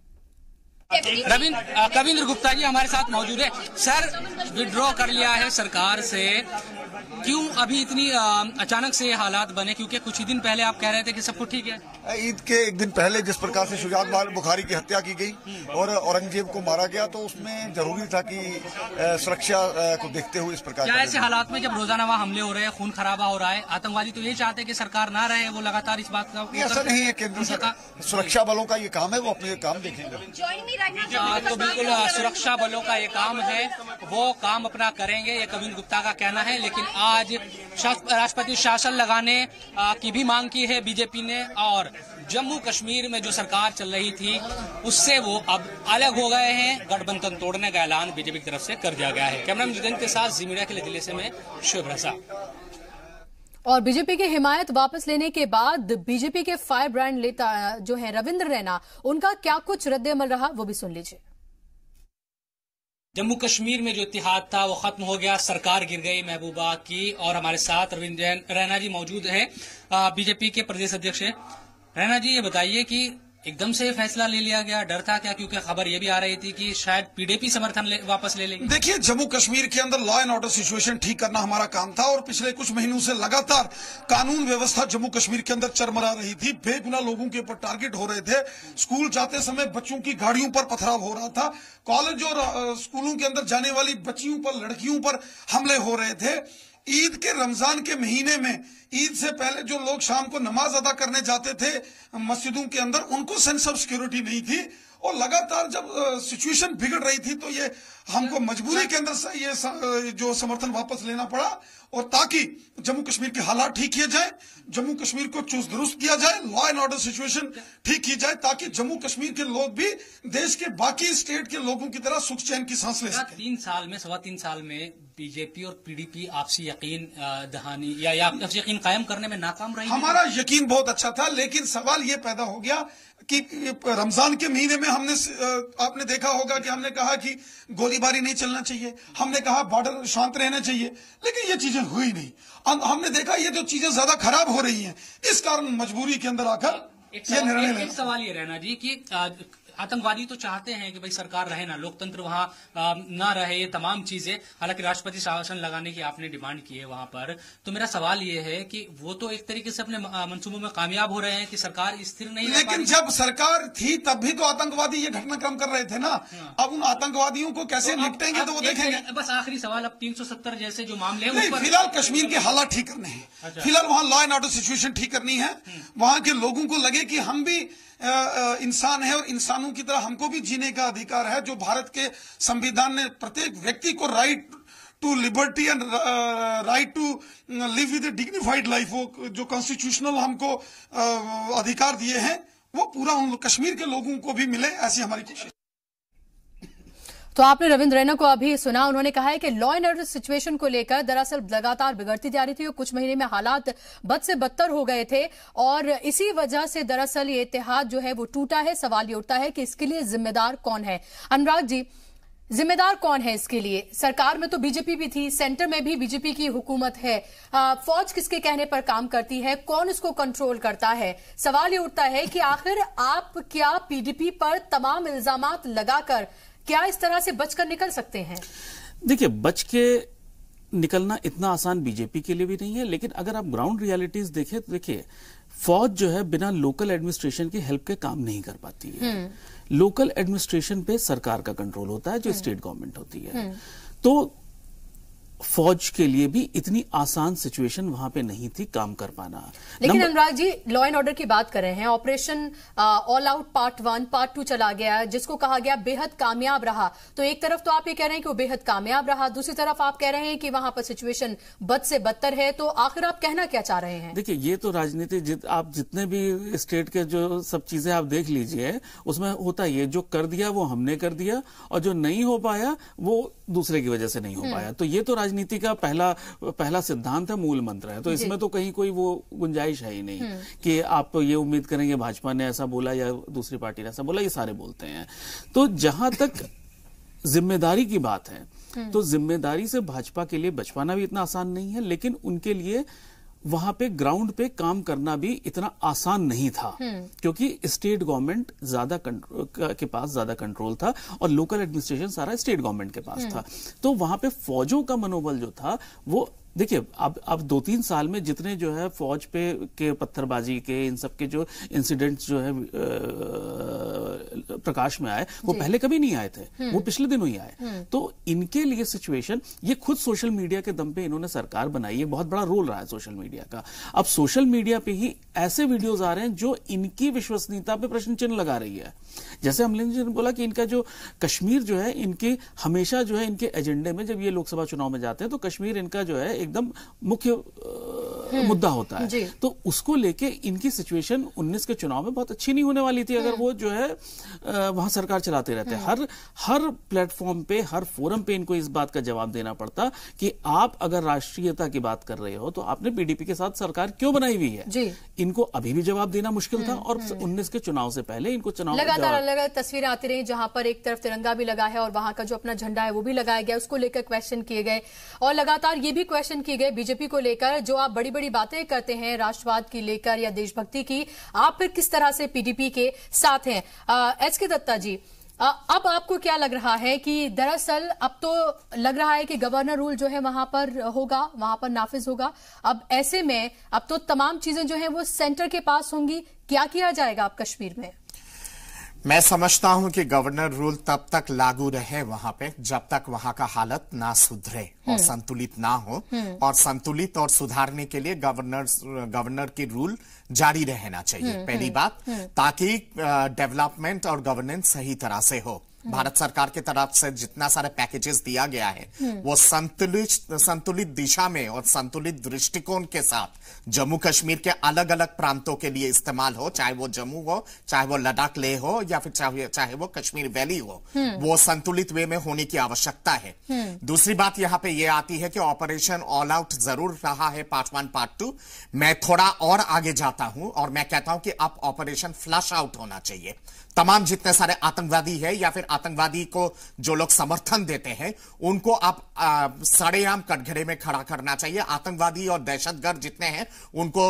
कविंद्र गुप्ता जी हमारे साथ मौजूद है। सर, विड्रॉ कर लिया है सरकार से, क्यों अभी इतनी अचानक से ये हालात बने? क्योंकि कुछ ही दिन पहले आप कह रहे थे कि सब कुछ ठीक है। ईद के एक दिन पहले जिस प्रकार से शुजात बुखारी की हत्या की गई और औरंगजेब को मारा गया, तो उसमें जरूरी था कि सुरक्षा को देखते हुए इस प्रकार। क्या ऐसे हालात में जब रोजाना वहाँ हमले हो रहे हैं, खून खराबा हो रहा है, आतंकवादी तो ये चाहते हैं कि सरकार ना रहे, वो लगातार इस बात का ऐसा नहीं है। केंद्र सरकार सुरक्षा बलों का ये काम है, वो अपने काम देखेंगे। तो बिल्कुल सुरक्षा बलों का ये काम है, वो काम अपना करेंगे, ये कविंद्र गुप्ता का कहना है। लेकिन आज राष्ट्रपति शासन लगाने की भी मांग की है बीजेपी ने, और जम्मू कश्मीर में जो सरकार चल रही थी उससे वो अब अलग हो गए हैं। गठबंधन तोड़ने का ऐलान बीजेपी की तरफ से कर दिया गया है। कैमरामैन जितेंद्र के साथ जी मीडिया के लिए दिल्ली से मैं शुभ रसा। और बीजेपी की हिमायत वापस लेने के बाद बीजेपी के फायर ब्रांड नेता जो है रविंद्र रैना, उनका क्या कुछ रद्द-ए-अमल रहा, वो भी सुन लीजिए। जम्मू कश्मीर में जो इत्तेहाद था वो खत्म हो गया, सरकार गिर गई महबूबा की, और हमारे साथ रविंद्र रैना जी मौजूद है, बीजेपी के प्रदेश अध्यक्ष है। रैना जी, ये बताइए कि एकदम से फैसला ले लिया गया, डर था क्या? क्योंकि खबर ये भी आ रही थी कि शायद पीडीपी समर्थन वापस ले लेंगे। देखिए, जम्मू कश्मीर के अंदर लॉ एंड ऑर्डर सिचुएशन ठीक करना हमारा काम था, और पिछले कुछ महीनों से लगातार कानून व्यवस्था जम्मू कश्मीर के अंदर चरमरा रही थी। बेगुनाह लोगों के ऊपर टारगेट हो रहे थे, स्कूल जाते समय बच्चों की गाड़ियों पर पथराव हो रहा था, कॉलेज और स्कूलों के अंदर जाने वाली बच्चियों पर, लड़कियों पर हमले हो रहे थे। ईद के रमजान के महीने में, ईद से पहले जो लोग शाम को नमाज अदा करने जाते थे मस्जिदों के अंदर, उनको सेंस ऑफ सिक्योरिटी नहीं थी, और लगातार जब सिचुएशन बिगड़ रही थी तो ये हमको मजबूरी के अंदर से ये जो समर्थन वापस लेना पड़ा, और ताकि जम्मू कश्मीर के हालात ठीक किए जाए, जम्मू कश्मीर को चुस्त दुरुस्त किया जाए, लॉ एंड ऑर्डर सिचुएशन ठीक की जाए, ताकि जम्मू कश्मीर के लोग भी देश के बाकी स्टेट के लोगों की तरह सुख चैन की सांस ले सकें। 3 साल में बीजेपी और पीडीपी आपसी यकीन दहानी या आपसी यकीन कायम करने में नाकाम रही। हमारा यकीन बहुत अच्छा था, लेकिन सवाल ये पैदा हो गया कि रमजान के महीने में आपने देखा होगा कि हमने कहा कि गोलीबारी नहीं चलना चाहिए, हमने कहा बॉर्डर शांत रहना चाहिए, लेकिन ये चीजें हुई नहीं। हमने देखा ये जो चीजें ज्यादा खराब हो रही हैं, इस कारण मजबूरी के अंदर आकर ये निर्णय लेना। एक सवाल ये रहना जी कि आतंकवादी तो चाहते हैं कि भाई सरकार रहे ना, लोकतंत्र वहां ना रहे, ये तमाम चीजें, हालांकि राष्ट्रपति शासन लगाने की आपने डिमांड की है वहां पर। तो मेरा सवाल ये है कि वो तो एक तरीके से अपने मंसूबों में कामयाब हो रहे हैं कि सरकार स्थिर नहीं, लेकिन जब सरकार थी तब भी तो आतंकवादी ये घटनाक्रम कर रहे थे ना। अब उन आतंकवादियों को कैसे निपटेंगे तो वो देखेंगे। बस आखिरी सवाल, अब 370 जैसे जो मामले हैं, फिलहाल कश्मीर के हालात ठीक करने हैं, फिलहाल वहां लॉ एंड ऑर्डर सिचुएशन ठीक करनी है, वहां के लोगों को लगे कि हम भी इंसान है और इंसानों की तरह हमको भी जीने का अधिकार है, जो भारत के संविधान ने प्रत्येक व्यक्ति को right to liberty and right to live with a dignified life, वो जो कॉन्स्टिट्यूशनल हमको अधिकार दिए हैं, वो पूरा उन कश्मीर के लोगों को भी मिले, ऐसी हमारी कोशिश। तो आपने रविंद्र रैना को अभी सुना, उन्होंने कहा है कि लॉ एंड ऑर्डर सिचुएशन को लेकर दरअसल लगातार बिगड़ती जा रही थी और कुछ महीने में हालात बद से बदतर हो गए थे और इसी वजह से दरअसल ये इत्तेहाद जो है वो टूटा है। सवाल ये उठता है कि इसके लिए जिम्मेदार कौन है? अनुराग जी, जिम्मेदार कौन है इसके लिए? सरकार में तो बीजेपी भी थी, सेंटर में भी बीजेपी की हुकूमत है, फौज किसके कहने पर काम करती है, कौन इसको कंट्रोल करता है? सवाल ये उठता है कि आखिर आप क्या पीडीपी पर तमाम इल्जामात लगाकर क्या इस तरह से बचकर निकल सकते हैं? देखिए, बच के निकलना इतना आसान बीजेपी के लिए भी नहीं है, लेकिन अगर आप ग्राउंड रियलिटीज देखें तो देखिए, फौज जो है बिना लोकल एडमिनिस्ट्रेशन की हेल्प के काम नहीं कर पाती है। लोकल एडमिनिस्ट्रेशन पे सरकार का कंट्रोल होता है, जो स्टेट गवर्नमेंट होती है। तो फौज के लिए भी इतनी आसान सिचुएशन वहां पे नहीं थी काम कर पाना। लेकिन Anurag ji, law and order की बात कर रहे हैं, operation all out part 1 part 2 चला गया, जिसको कहा गया बेहद कामयाब रहा। तो एक तरफ तो आप ये कह रहे हैं कि वो बेहद कामयाब रहा, दूसरी तरफ आप कह रहे हैं कि वहां पर सिचुएशन बद से बदतर है। तो आखिर आप कहना क्या चाह रहे हैं? देखिए, ये तो राजनीति, आप जितने भी स्टेट के जो सब चीजें आप देख लीजिए, उसमें होता ये जो कर दिया वो हमने कर दिया और जो नहीं हो पाया वो दूसरे की वजह से नहीं हो पाया। तो ये तो राजनीति का पहला सिद्धांत है, मूल मंत्र है। तो इसमें तो कहीं कोई वो गुंजाइश है ही नहीं कि आप ये उम्मीद करेंगे भाजपा ने ऐसा बोला या दूसरी पार्टी ने ऐसा बोला, ये सारे बोलते हैं। तो जहां तक जिम्मेदारी की बात है, तो जिम्मेदारी से भाजपा के लिए बच पाना भी इतना आसान नहीं है, लेकिन उनके लिए वहां पे ग्राउंड पे काम करना भी इतना आसान नहीं था, क्योंकि स्टेट गवर्नमेंट के पास ज्यादा कंट्रोल था और लोकल एडमिनिस्ट्रेशन सारा स्टेट गवर्नमेंट के पास था। तो वहां पे फौजों का मनोबल जो था वो, देखिए, अब 2-3 साल में जितने जो है फौज पे के पत्थरबाजी के इन सब के जो इंसिडेंट्स जो है प्रकाश में आए, वो पहले कभी नहीं आए थे, वो पिछले दिनों ही आए। तो इनके लिए सिचुएशन, ये खुद सोशल मीडिया के दम पे इन्होंने सरकार बनाई है, बहुत बड़ा रोल रहा है सोशल मीडिया का। अब सोशल मीडिया पे ही ऐसे वीडियोज आ रहे हैं जो इनकी विश्वसनीयता पे प्रश्न चिन्ह लगा रही है। जैसे अमलिंदु जी ने बोला कि इनका जो कश्मीर जो है, इनके हमेशा जो है इनके एजेंडे में, जब ये लोकसभा चुनाव में जाते हैं तो कश्मीर इनका जो है एकदम मुख्य मुद्दा होता है। तो उसको लेके इनकी सिचुएशन 19 के चुनाव में बहुत अच्छी नहीं होने वाली थी अगर वो जो है वहां सरकार चलाते रहते। हर प्लेटफॉर्म पे, हर फोरम पे इनको इस बात का जवाब देना पड़ता कि आप अगर राष्ट्रीयता की बात कर रहे हो तो आपने पीडीपी के साथ सरकार क्यों बनाई हुई है। इनको अभी भी जवाब देना मुश्किल था और 19 के चुनाव से पहले इनको चुनाव लगातार अलग तस्वीरें आती रही जहां पर एक तरफ तिरंगा भी लगा है और वहां का जो अपना झंडा है वो भी लगाया गया, उसको लेकर क्वेश्चन किए गए और लगातार ये भी क्वेश्चन किए गए बीजेपी को लेकर, जो आप बड़ी बड़ी बातें करते हैं राष्ट्रवाद की लेकर या देशभक्ति की, आप फिर किस तरह से पीडीपी के साथ हैं? एचके दत्ता जी, अब आपको क्या लग रहा है कि दरअसल अब तो लग रहा है कि गवर्नर रूल जो है वहां पर होगा, वहां पर नाफिज होगा। अब ऐसे में अब तो तमाम चीजें जो है वो सेंटर के पास होंगी, क्या किया जाएगा अब कश्मीर में? मैं समझता हूं कि गवर्नर रूल तब तक लागू रहे वहां पे जब तक वहां का हालत ना सुधरे और संतुलित ना हो, और संतुलित और सुधारने के लिए गवर्नर की रूल जारी रहना चाहिए, पहली बात, ताकि डेवलपमेंट और गवर्नेंस सही तरह से हो। भारत सरकार की तरफ से जितना सारे पैकेजेस दिया गया है वो संतुलित दिशा में और संतुलित दृष्टिकोण के साथ जम्मू कश्मीर के अलग अलग प्रांतों के लिए इस्तेमाल हो, चाहे वो जम्मू हो, चाहे वो लद्दाख लेह हो, या फिर चाहे वो कश्मीर वैली हो, वो संतुलित वे में होने की आवश्यकता है। दूसरी बात यहां पे ये आती है कि ऑपरेशन ऑल आउट जरूर रहा है पार्ट 1 पार्ट 2, मैं थोड़ा और आगे जाता हूं और मैं कहता हूं कि अब ऑपरेशन फ्लश आउट होना चाहिए। तमाम जितने सारे आतंकवादी है या फिर आतंकवादी को जो लोग समर्थन देते हैं उनको आप सरेआम कटघरे में खड़ा करना चाहिए। आतंकवादी और दहशतगर्द जितने हैं उनको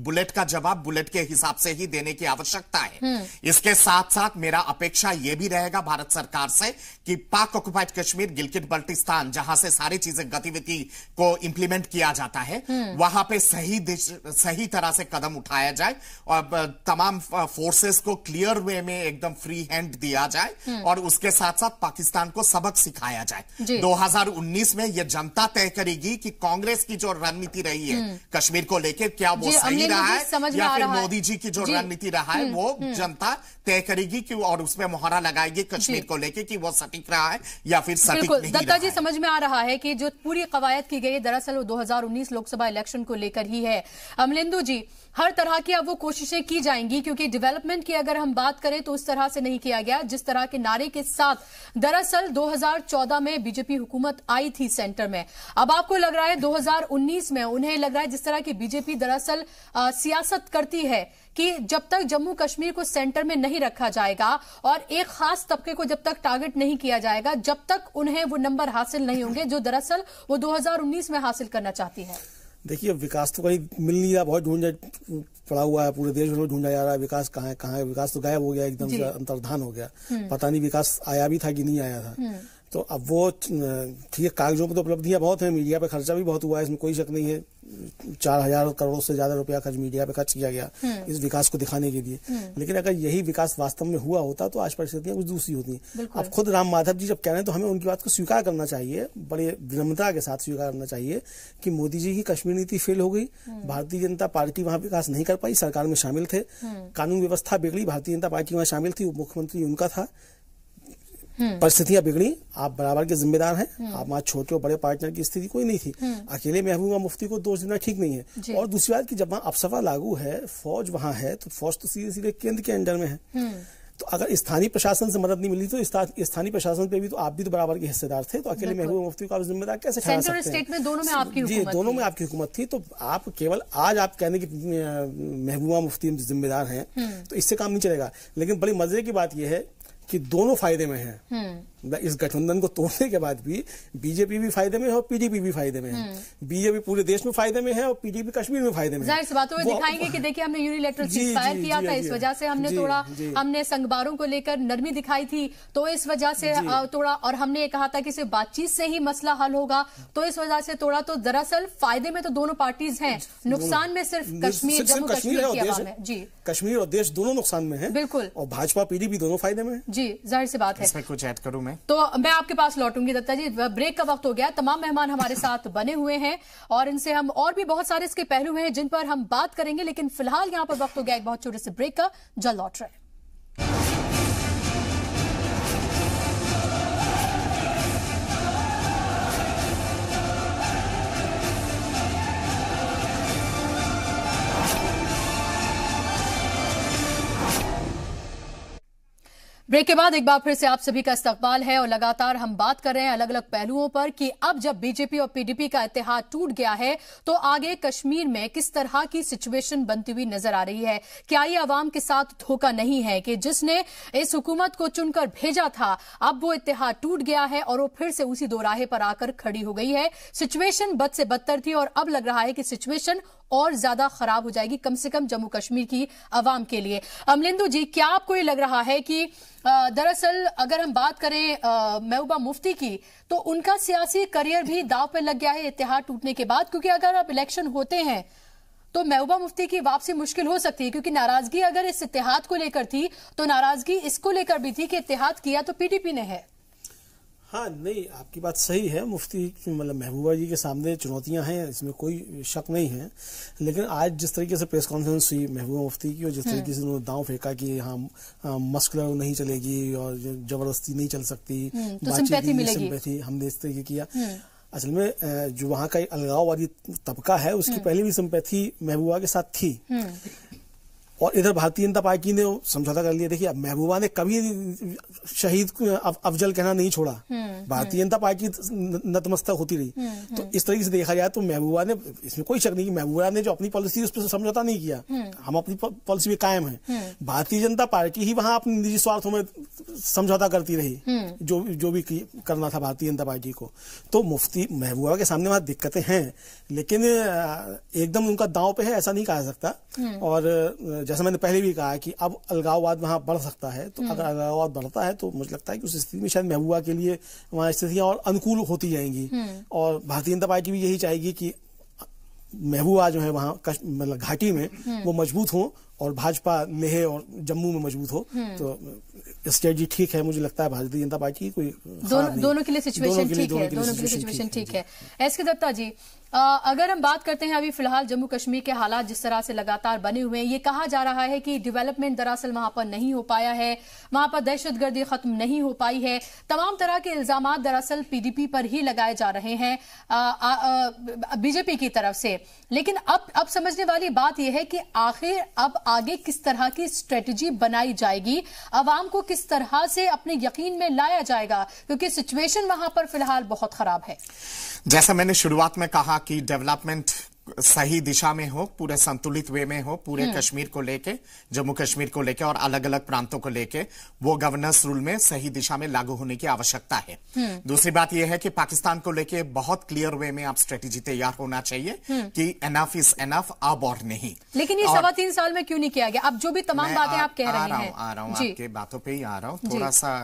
बुलेट का जवाब बुलेट के हिसाब से ही देने की आवश्यकता है। इसके साथ साथ मेरा अपेक्षा यह भी रहेगा भारत सरकार से कि पाक ऑक्युपाइड कश्मीर, गिलगित बल्टिस्तान, जहां से सारी चीजें गतिविधि को इंप्लीमेंट किया जाता है, वहां पे सही तरह से कदम उठाया जाए और तमाम फोर्सेस को क्लियर वे में एकदम फ्री हैंड दिया जाए और उसके साथ साथ पाकिस्तान को सबक सिखाया जाए। 2019 में यह जनता तय करेगी कि कांग्रेस की जो रणनीति रही है कश्मीर को लेकर, क्या वो सही रहा है या फिर मोदी जी की जो रणनीति रहा है वो जनता तय करेगी कि, और उसमें मुहरा लगाएगी कश्मीर को लेकर कि वो सटीक रहा है या फिर सटीक नहीं रहा है। दत्ता जी, समझ में आ रहा है कि जो पूरी कवायद की गई दरअसल वो 2019 लोकसभा इलेक्शन को लेकर ही है। अमलिंदु जी, हर तरह की अब वो कोशिशें की जाएंगी क्योंकि डेवलपमेंट की अगर हम बात करें तो उस तरह से नहीं किया गया जिस तरह के नारे के साथ दरअसल 2014 में बीजेपी हुकूमत आई थी सेंटर में। अब आपको लग रहा है 2019 में उन्हें लग रहा है जिस तरह की बीजेपी दरअसल सियासत करती है कि जब तक जम्मू कश्मीर को सेंटर में नहीं रखा जाएगा और एक खास तबके को जब तक टारगेट नहीं किया जाएगा, जब तक उन्हें वो नंबर हासिल नहीं होंगे जो दरअसल वो 2019 में हासिल करना चाहती है। देखिए, विकास तो कहीं मिल नहीं रहा, बहुत ढूंढा पड़ा हुआ है, पूरे देश में ढूंढा जा रहा है विकास कहाँ है। विकास तो गायब हो गया, एकदम से अंतर्धान हो गया, पता नहीं विकास आया भी था कि नहीं आया था। तो अब वो ठीक है, कागजों पर तो उपलब्धियां बहुत हैं, मीडिया पे खर्चा भी बहुत हुआ है, इसमें कोई शक नहीं है। 4000 करोड़ से ज्यादा रुपया खर्च मीडिया पे खर्च किया गया इस विकास को दिखाने के लिए। लेकिन अगर यही विकास वास्तव में हुआ होता तो आज परिस्थितियां कुछ दूसरी होती। अब खुद राम माधव जी जब कह रहे हैं तो हमें उनकी बात को स्वीकार करना चाहिए, बड़े विनम्रता के साथ स्वीकार करना चाहिए कि मोदी जी की कश्मीर नीति फेल हो गई, भारतीय जनता पार्टी वहां विकास नहीं कर पाई, सरकार में शामिल थे, कानून व्यवस्था बिगड़ी, भारतीय जनता पार्टी वहां शामिल थी, उप मुख्यमंत्री उनका था, परिस्थितियां बिगड़ी, आप बराबर के जिम्मेदार हैं। आप वहां छोटे और बड़े पार्टनर की स्थिति कोई नहीं थी, अकेले महबूबा मुफ्ती को दोष देना ठीक नहीं है। और दूसरी बात कि जब वहां अफसफा लागू है, फौज वहां है, तो फौज तो सीधे सीधे केंद्र के अंडर में है। तो अगर स्थानीय प्रशासन से मदद नहीं मिली तो स्थानीय प्रशासन पे भी तो आप भी तो बराबर के हिस्सेदार थे, तो अकेले महबूबा मुफ्ती को आप जिम्मेदार कैसे ठहरा सकते हैं? स्टेट में दोनों में आपकी हुकूमत जी, दोनों में आपकी हुकूमत थी। तो आप केवल आज आप कहने की महबूबा मुफ्ती जिम्मेदार हैं तो इससे काम नहीं चलेगा। लेकिन बड़ी मजे की बात यह है कि दोनों फायदे में हैं। इस गठबंधन को तोड़ने के बाद भी बीजेपी भी फायदे में है और पीडीपी भी फायदे में है। बीजेपी पूरे देश में फायदे में है और पीडीपी कश्मीर में फायदे में है। जाहिर सी बात है, दिखाएंगे कि देखिए हमने यूनिलैटरल सीज़फायर किया था, इस वजह से हमने तोड़ा, हमने संघबारों को लेकर नरमी दिखाई थी तो इस वजह से तोड़ा, और हमने ये कहा था कि सिर्फ बातचीत से ही मसला हल होगा तो इस वजह से तोड़ा। तो दरअसल फायदे में तो दोनों पार्टीज हैं, नुकसान में सिर्फ कश्मीर, जम्मू कश्मीर की आवाम है। जी, कश्मीर और देश दोनों नुकसान में है, बिल्कुल, और भाजपा पीडीपी दोनों फायदे में है। जी, जाहिर सी बात है। इसमें कुछ ऐड करूं मैं आपके पास लौटूंगी। दत्ता जी, ब्रेक का वक्त हो गया, तमाम मेहमान हमारे साथ बने हुए हैं और इनसे हम और भी बहुत सारे इसके पहलू हैं जिन पर हम बात करेंगे, लेकिन फिलहाल यहां पर वक्त हो गया एक बहुत छोटे से ब्रेक का। जल्द लौट रहे हैं। ब्रेक के बाद एक बार फिर से आप सभी का इस्तकबाल है और लगातार हम बात कर रहे हैं अलग अलग पहलुओं पर कि अब जब बीजेपी और पीडीपी का इत्तेहाद टूट गया है तो आगे कश्मीर में किस तरह की सिचुएशन बनती हुई नजर आ रही है। क्या ये अवाम के साथ धोखा नहीं है कि जिसने इस हुकूमत को चुनकर भेजा था अब वो इत्तेहाद टूट गया है और वो फिर से उसी दोराहे पर आकर खड़ी हो गई है। सिचुएशन बद से बदतर थी और अब लग रहा है कि सिचुएशन और ज्यादा खराब हो जाएगी, कम से कम जम्मू कश्मीर की अवाम के लिए। अमलिंदु जी, क्या आपको ये लग रहा है कि दरअसल अगर हम बात करें महबूबा मुफ्ती की तो उनका सियासी करियर भी दांव पर लग गया है इत्तेहाद टूटने के बाद? क्योंकि अगर अब इलेक्शन होते हैं तो महबूबा मुफ्ती की वापसी मुश्किल हो सकती है, क्योंकि नाराजगी अगर इस इत्तेहाद को लेकर थी तो नाराजगी इसको लेकर भी थी कि इत्तेहाद किया तो पीडीपी ने है। हाँ, नहीं, आपकी बात सही है, मुफ्ती मतलब महबूबा जी के सामने चुनौतियां हैं, इसमें कोई शक नहीं है। लेकिन आज जिस तरीके से प्रेस कॉन्फ्रेंस हुई महबूबा मुफ्ती की और जिस तरीके से उन्होंने दांव फेंका कि हाँ मस्कुलर नहीं चलेगी और जबरदस्ती नहीं चल सकती, तो सिंपैथी हमने इस तरीके किया। असल में जो वहाँ का अलगाववादी तबका है उसकी पहले भी सिंपैथी महबूबा के साथ थी और इधर भारतीय जनता पार्टी ने समझौता कर लिया। देखिए, अब महबूबा ने कभी शहीद अफजल कहना नहीं छोड़ा, भारतीय जनता पार्टी नतमस्तक होती रही। तो इस तरीके से देखा जाए तो महबूबा ने, इसमें कोई शक नहीं कि महबूबा ने जो अपनी पॉलिसी उस पर समझौता नहीं किया, हम अपनी पॉलिसी में कायम है। भारतीय जनता पार्टी ही वहां अपने निजी स्वार्थों में समझौता करती रही, जो भी करना था भारतीय जनता पार्टी को। तो मुफ्ती महबूबा के सामने वहां दिक्कतें हैं, लेकिन एकदम उनका दांव पे है ऐसा नहीं कहा सकता। और जैसा मैंने पहले भी कहा कि अब अलगाववाद वहां बढ़ सकता है, तो अगर अलगाववाद बढ़ता है तो मुझे लगता है कि उस स्थिति में शायद महबूबा के लिए वहां स्थितियां और अनुकूल होती जाएंगी और भारतीय जनता पार्टी भी यही चाहेगी कि महबूबा जो है वहां मतलब घाटी में वो मजबूत हो और भाजपा लेह और जम्मू में मजबूत हो। तो स्ट्रेटजी ठीक है, मुझे लगता है भारतीय जनता पार्टी कोई दोनों के लिए सिचुएशन ठीक है, दोनों के लिए सिचुएशन ठीक है। एस के दत्ता जी, अगर हम बात करते हैं अभी फिलहाल जम्मू कश्मीर के हालात जिस तरह से लगातार बने हुए हैं, ये कहा जा रहा है कि डेवलपमेंट दरअसल वहां पर नहीं हो पाया है, वहां पर दहशतगर्दी खत्म नहीं हो पाई है, तमाम तरह के इल्जामात दरअसल पीडीपी पर ही लगाए जा रहे हैं बीजेपी की तरफ से। लेकिन अब समझने वाली बात यह है कि आखिर अब आगे किस तरह की स्ट्रेटेजी बनाई जाएगी, आवाम को किस तरह से अपने यकीन में लाया जाएगा, क्योंकि सिचुएशन वहां पर फिलहाल बहुत खराब है। जैसा मैंने शुरुआत में कहा कि डेवलपमेंट सही दिशा में हो, पूरे संतुलित वे में हो, पूरे कश्मीर को लेके, जम्मू कश्मीर को लेके और अलग अलग प्रांतों को लेके वो गवर्नेंस रूल में सही दिशा में लागू होने की आवश्यकता है। दूसरी बात यह है कि पाकिस्तान को लेके बहुत क्लियर वे में आप स्ट्रेटेजी तैयार होना चाहिए कि एनफ इज एनफ, अब और नहीं। लेकिन ये 3.25 साल में क्यों नहीं किया गया? अब जो भी तमाम बातें आप कह रहे हैं, आ रहा हूं आपके बातों पे ही आ रहा हूं, थोड़ा सा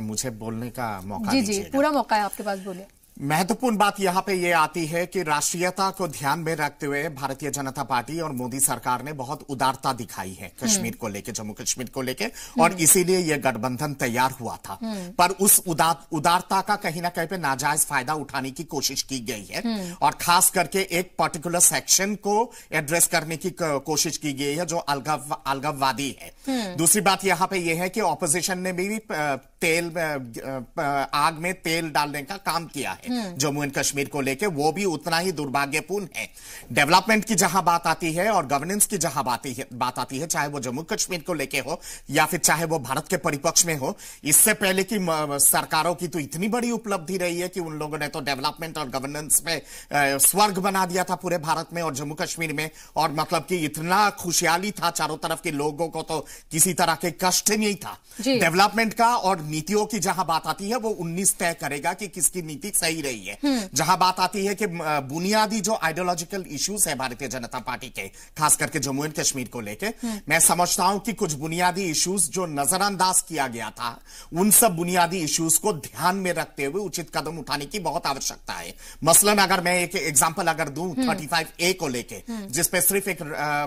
मुझे बोलने का मौका दीजिएगा। पूरा मौका है आपके पास, बोले। महत्वपूर्ण बात यहां पे ये आती है कि राष्ट्रीयता को ध्यान में रखते हुए भारतीय जनता पार्टी और मोदी सरकार ने बहुत उदारता दिखाई है कश्मीर को लेके, जम्मू कश्मीर को लेके, और इसीलिए यह गठबंधन तैयार हुआ था। पर उस उदारता का कहीं ना कहीं पे नाजायज फायदा उठाने की कोशिश की गई है और खास करके एक पर्टिकुलर सेक्शन को एड्रेस करने की कोशिश की गई है जो अलगाववादी है। दूसरी बात यहां पर यह है कि ऑपोजिशन ने भी आग में तेल डालने का काम किया है जम्मू एंड कश्मीर को लेके, वो भी उतना ही दुर्भाग्यपूर्ण है। डेवलपमेंट की जहां बात आती है और गवर्नेंस की जहां बात आती है, चाहे वो जम्मू कश्मीर को लेके हो या फिर चाहे वो भारत के परिपक्ष में हो, इससे पहले की सरकारों की तो इतनी बड़ी उपलब्धि रही है कि उन लोगों ने तो डेवलपमेंट और गवर्नेंस में स्वर्ग बना दिया था पूरे भारत में और जम्मू कश्मीर में, और मतलब कि इतना खुशहाली था चारों तरफ के लोगों को, तो किसी तरह के कष्ट नहीं था। डेवलपमेंट का और नीतियों की जहां बात आती है वो 19 तय करेगा कि किसकी नीति सही रही है। जहां बात आती है कि बुनियादी जो आइडियोलॉजिकल इश्यूज है भारतीय जनता पार्टी के, खास करके जम्मू एंड कश्मीर को लेके, मैं समझता हूं कि कुछ बुनियादी इश्यूज जो नजरअंदाज किया गया था, उन सब बुनियादी इश्यूज को ध्यान में रखते हुए उचित कदम उठाने की बहुत आवश्यकता है। मसलन अगर मैं एक एग्जांपल अगर दूं 35A को लेके, जिसपे सिर्फ एक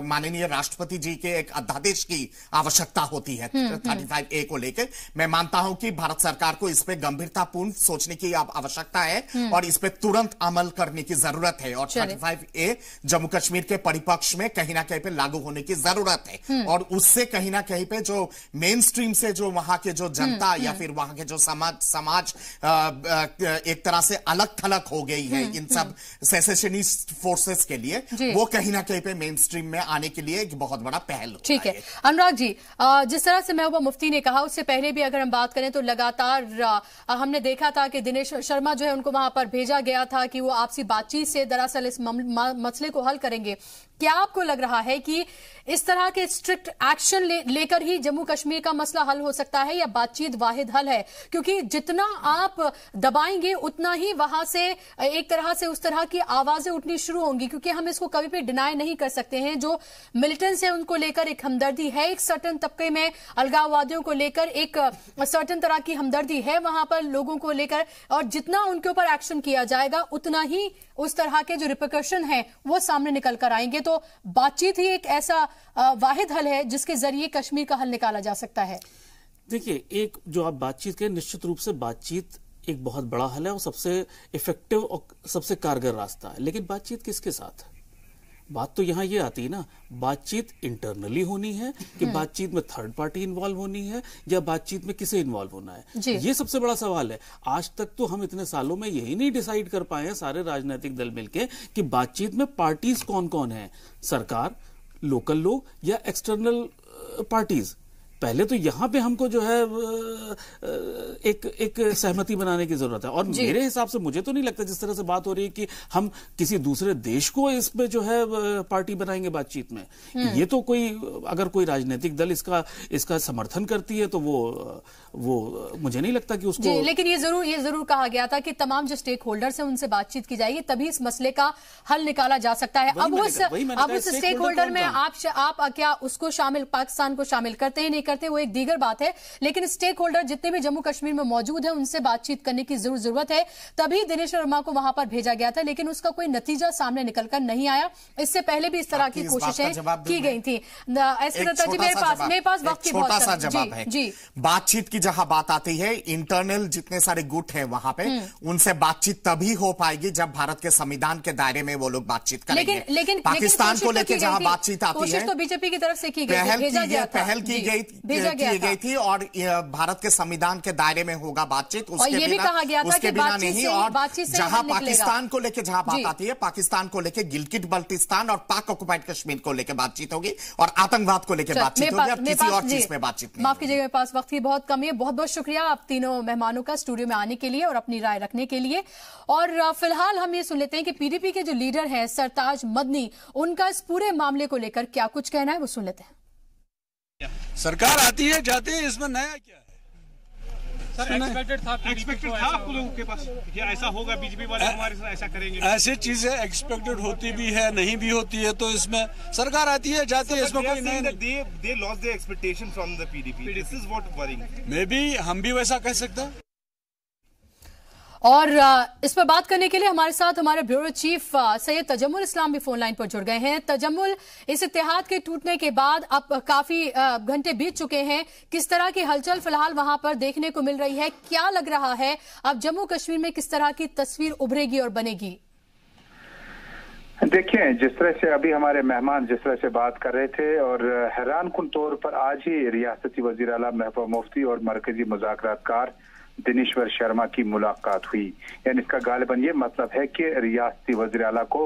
माननीय राष्ट्रपति जी के एक अध्यादेश की आवश्यकता होती है 35A को लेके, मैं मानता हूं कि भारत सरकार को इस पे गंभीरतापूर्ण सोचने की आवश्यकता है और इस पे तुरंत अमल करने की जरूरत है और 35A जम्मू कश्मीर के परिपक्ष में कहीं ना कहीं पे लागू होने की जरूरत है। और उससे कहीं ना कहीं पे जो मेन स्ट्रीम से जो वहां के जो जनता या फिर वहां के जो समाज एक तरह से अलग थलग हो गई है इन सब सेसेशनिस्ट फोर्सेस के लिए, वो कहीं ना कहीं पे मेन स्ट्रीम में आने के लिए एक बहुत बड़ा पहल होता है। ठीक है अनुराग जी, जिस तरह से महबूबा मुफ्ती ने कहा, उससे पहले भी अगर हम बात करें तो लगातार हमने देखा था कि दिनेश शर्मा जो है उनको वहां पर भेजा गया था कि वो आपसी बातचीत से दरअसल इस मसले को हल करेंगे। क्या आपको लग रहा है कि इस तरह के स्ट्रिक्ट एक्शन लेकर ही जम्मू कश्मीर का मसला हल हो सकता है या बातचीत वाहिद हल है? क्योंकि जितना आप दबाएंगे उतना ही वहां से एक तरह से उस तरह की आवाजें उठनी शुरू होंगी, क्योंकि हम इसको कभी भी डिनाई नहीं कर सकते हैं। जो मिलिटेंट्स है उनको लेकर एक हमदर्दी है, एक सर्टन तबके में अलगाववादियों को लेकर एक सर्टन तरह की हमदर्दी है वहां पर लोगों को लेकर, और जितना उनके ऊपर एक्शन किया जाएगा उतना ही उस तरह के जो रिपरकशन है वो सामने निकल कर आएंगे। तो बातचीत ही एक ऐसा वाहिद हल है जिसके जरिए कश्मीर का हल निकाला जा सकता है। देखिए, एक जो आप बातचीत के, निश्चित रूप से बातचीत एक बहुत बड़ा हल है और सबसे इफेक्टिव और सबसे कारगर रास्ता है। लेकिन बातचीत किसके साथ? बात तो यहां ये आती है ना, बातचीत इंटरनली होनी है कि बातचीत में थर्ड पार्टी इन्वॉल्व होनी है या बातचीत में किसे इन्वॉल्व होना है? ये सबसे बड़ा सवाल है। आज तक तो हम इतने सालों में यही नहीं डिसाइड कर पाए हैं सारे राजनीतिक दल मिलके कि बातचीत में पार्टीज कौन कौन है, सरकार, लोकल लोग या एक्सटर्नल पार्टीज। पहले तो यहां पे हमको जो है एक सहमति बनाने की जरूरत है। और मेरे हिसाब से मुझे तो नहीं लगता जिस तरह से बात हो रही है कि हम किसी दूसरे देश को इसमें जो है पार्टी बनाएंगे बातचीत में। ये तो कोई, अगर कोई राजनीतिक दल इसका समर्थन करती है तो वो मुझे नहीं लगता कि उसको। लेकिन ये जरूर कहा गया था कि तमाम जो स्टेक होल्डर्स हैं उनसे बातचीत की जाएगी, तभी इस मसले का हल निकाला जा सकता है। अब उस स्टेक होल्डर में आप क्या उसको शामिल, पाकिस्तान को शामिल करते हैं, नहीं करते, वो एक दीगर बात है। लेकिन स्टेक होल्डर जितने भी जम्मू कश्मीर में मौजूद हैं उनसे बातचीत करने की जरूरत है। तभी दिनेश शर्मा को वहां पर भेजा गया था, लेकिन उसका कोई नतीजा सामने निकलकर नहीं आया। इससे पहले भी इस तरह की कोशिशें की गई थी। मेरे पास वक्त की छोटा सा जवाब है जी। बातचीत की जहां बात आती है, इंटरनल जितने सारे गुट हैं वहां पे, उनसे बातचीत तभी हो पाएगी जब भारत के संविधान के दायरे में वो लोग बातचीत करेंगे। लेकिन पाकिस्तान को लेकर जहां बातचीत आती है, तो बीजेपी की तरफ से की गई, पहल की गई की गई थी और भारत के संविधान के दायरे में होगा बातचीत, और ये भी कहा गया था कि बातचीत नहीं। और जहां पाकिस्तान को लेकर जहां बात आती है, पाकिस्तान को लेकर गिलगिट बल्टिस्तान और पाक ऑक्युपाइड कश्मीर को लेकर बातचीत होगी और आतंकवाद को लेकर बातचीत होगी, अब किसी और चीज में बातचीत नहीं। माफ कीजिएगा, मेरे पास वक्त की बहुत कमी है। बहुत बहुत शुक्रिया आप तीनों मेहमानों का स्टूडियो में आने के लिए और अपनी राय रखने के लिए। और फिलहाल हम ये सुन लेते हैं कि पीडीपी के जो लीडर हैं सरताज मदनी, उनका इस पूरे मामले को लेकर क्या कुछ कहना है, वो सुन लेते हैं। सरकार आती है जाती है, इसमें नया क्या है? सर एक्सपेक्टेड था आप लोगों के पास कि ऐसा होगा, बीजेपी वाले हमारे साथ ऐसा करेंगे? ऐसी चीजें एक्सपेक्टेड होती भी है, नहीं भी होती है, तो इसमें सरकार आती है जाती है, इसमें कोई नहीं। They lost their expectation from the PDP, this is what worrying. May be हम भी वैसा कह सकते हैं। और इस पर बात करने के लिए हमारे साथ हमारे ब्यूरो चीफ सैयद तजम्मुल इस्लाम भी फोन लाइन पर जुड़ गए हैं। तजम्मुल, इस इत्तेहाद के टूटने के बाद अब काफी घंटे बीत चुके हैं, किस तरह की हलचल फिलहाल वहां पर देखने को मिल रही है? क्या लग रहा है अब जम्मू कश्मीर में किस तरह की तस्वीर उभरेगी और बनेगी? देखिए, जिस तरह से अभी हमारे मेहमान जिस तरह से बात कर रहे थे और हैरान कुन तौर पर आज ही रियासती वजीर आला महबूबा मुफ्ती और मरकजी मुज़ाकरातकार दिनेश्वर शर्मा की मुलाकात हुई। यानी इसका गालिबन ये मतलब है कि रियासती वज़ीर आला को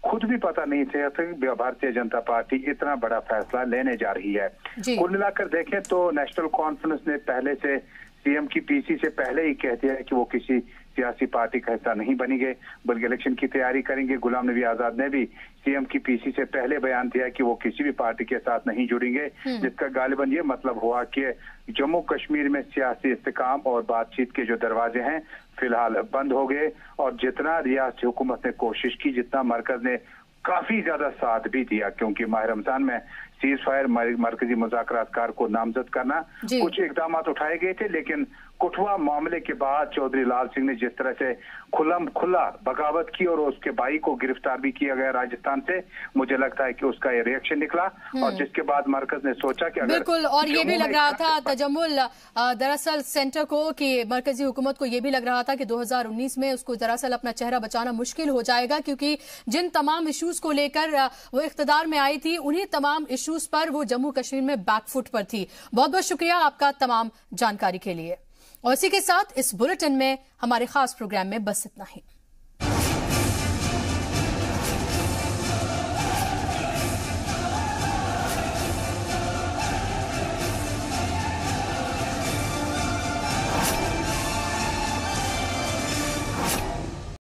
खुद भी पता नहीं था कि भारतीय जनता पार्टी इतना बड़ा फैसला लेने जा रही है। कुल मिलाकर देखें तो नेशनल कॉन्फ्रेंस ने पहले से सीएम की पीसी से पहले ही कह दिया है कि वो किसी सियासी पार्टी का हिस्सा नहीं बनेंगे, बल्कि इलेक्शन की तैयारी करेंगे। गुलाम नबी आजाद ने भी सीएम की पीसी से पहले बयान दिया कि वो किसी भी पार्टी के साथ नहीं जुड़ेंगे, जिसका गालिबन ये मतलब हुआ कि जम्मू कश्मीर में सियासी इस्तेकाम और बातचीत के जो दरवाजे हैं फिलहाल बंद हो गए। और जितना रियासती हुकूमत ने कोशिश की, जितना मरकज ने काफी ज्यादा साथ भी दिया, क्योंकि माह रमजान में सीज फायर मरकजी मुज़ाकरातकार को नामजद करना, कुछ इकदाम उठाए गए थे, लेकिन कुठवा मामले के बाद चौधरी लाल सिंह ने जिस तरह से खुला बगावत की और उसके भाई को गिरफ्तार भी किया गया राजस्थान से, मुझे लगता है कि उसका ये रिएक्शन निकला। और जिसके बाद मरकज ने सोचा कि अगर बिल्कुल, और ये भी लग रहा था तजम्मुल दरअसल सेंटर को कि मरकजी हुकूमत को ये भी लग रहा था कि 2019 में उसको दरअसल अपना चेहरा बचाना मुश्किल हो जाएगा, क्योंकि जिन तमाम इश्यूज को लेकर वो इख्तिदार में आई थी, उन्हीं तमाम इश्यूज पर वो जम्मू कश्मीर में बैकफुट पर थी। बहुत बहुत शुक्रिया आपका तमाम जानकारी के लिए। और इसी के साथ इस बुलेटिन में हमारे खास प्रोग्राम में बस इतना ही।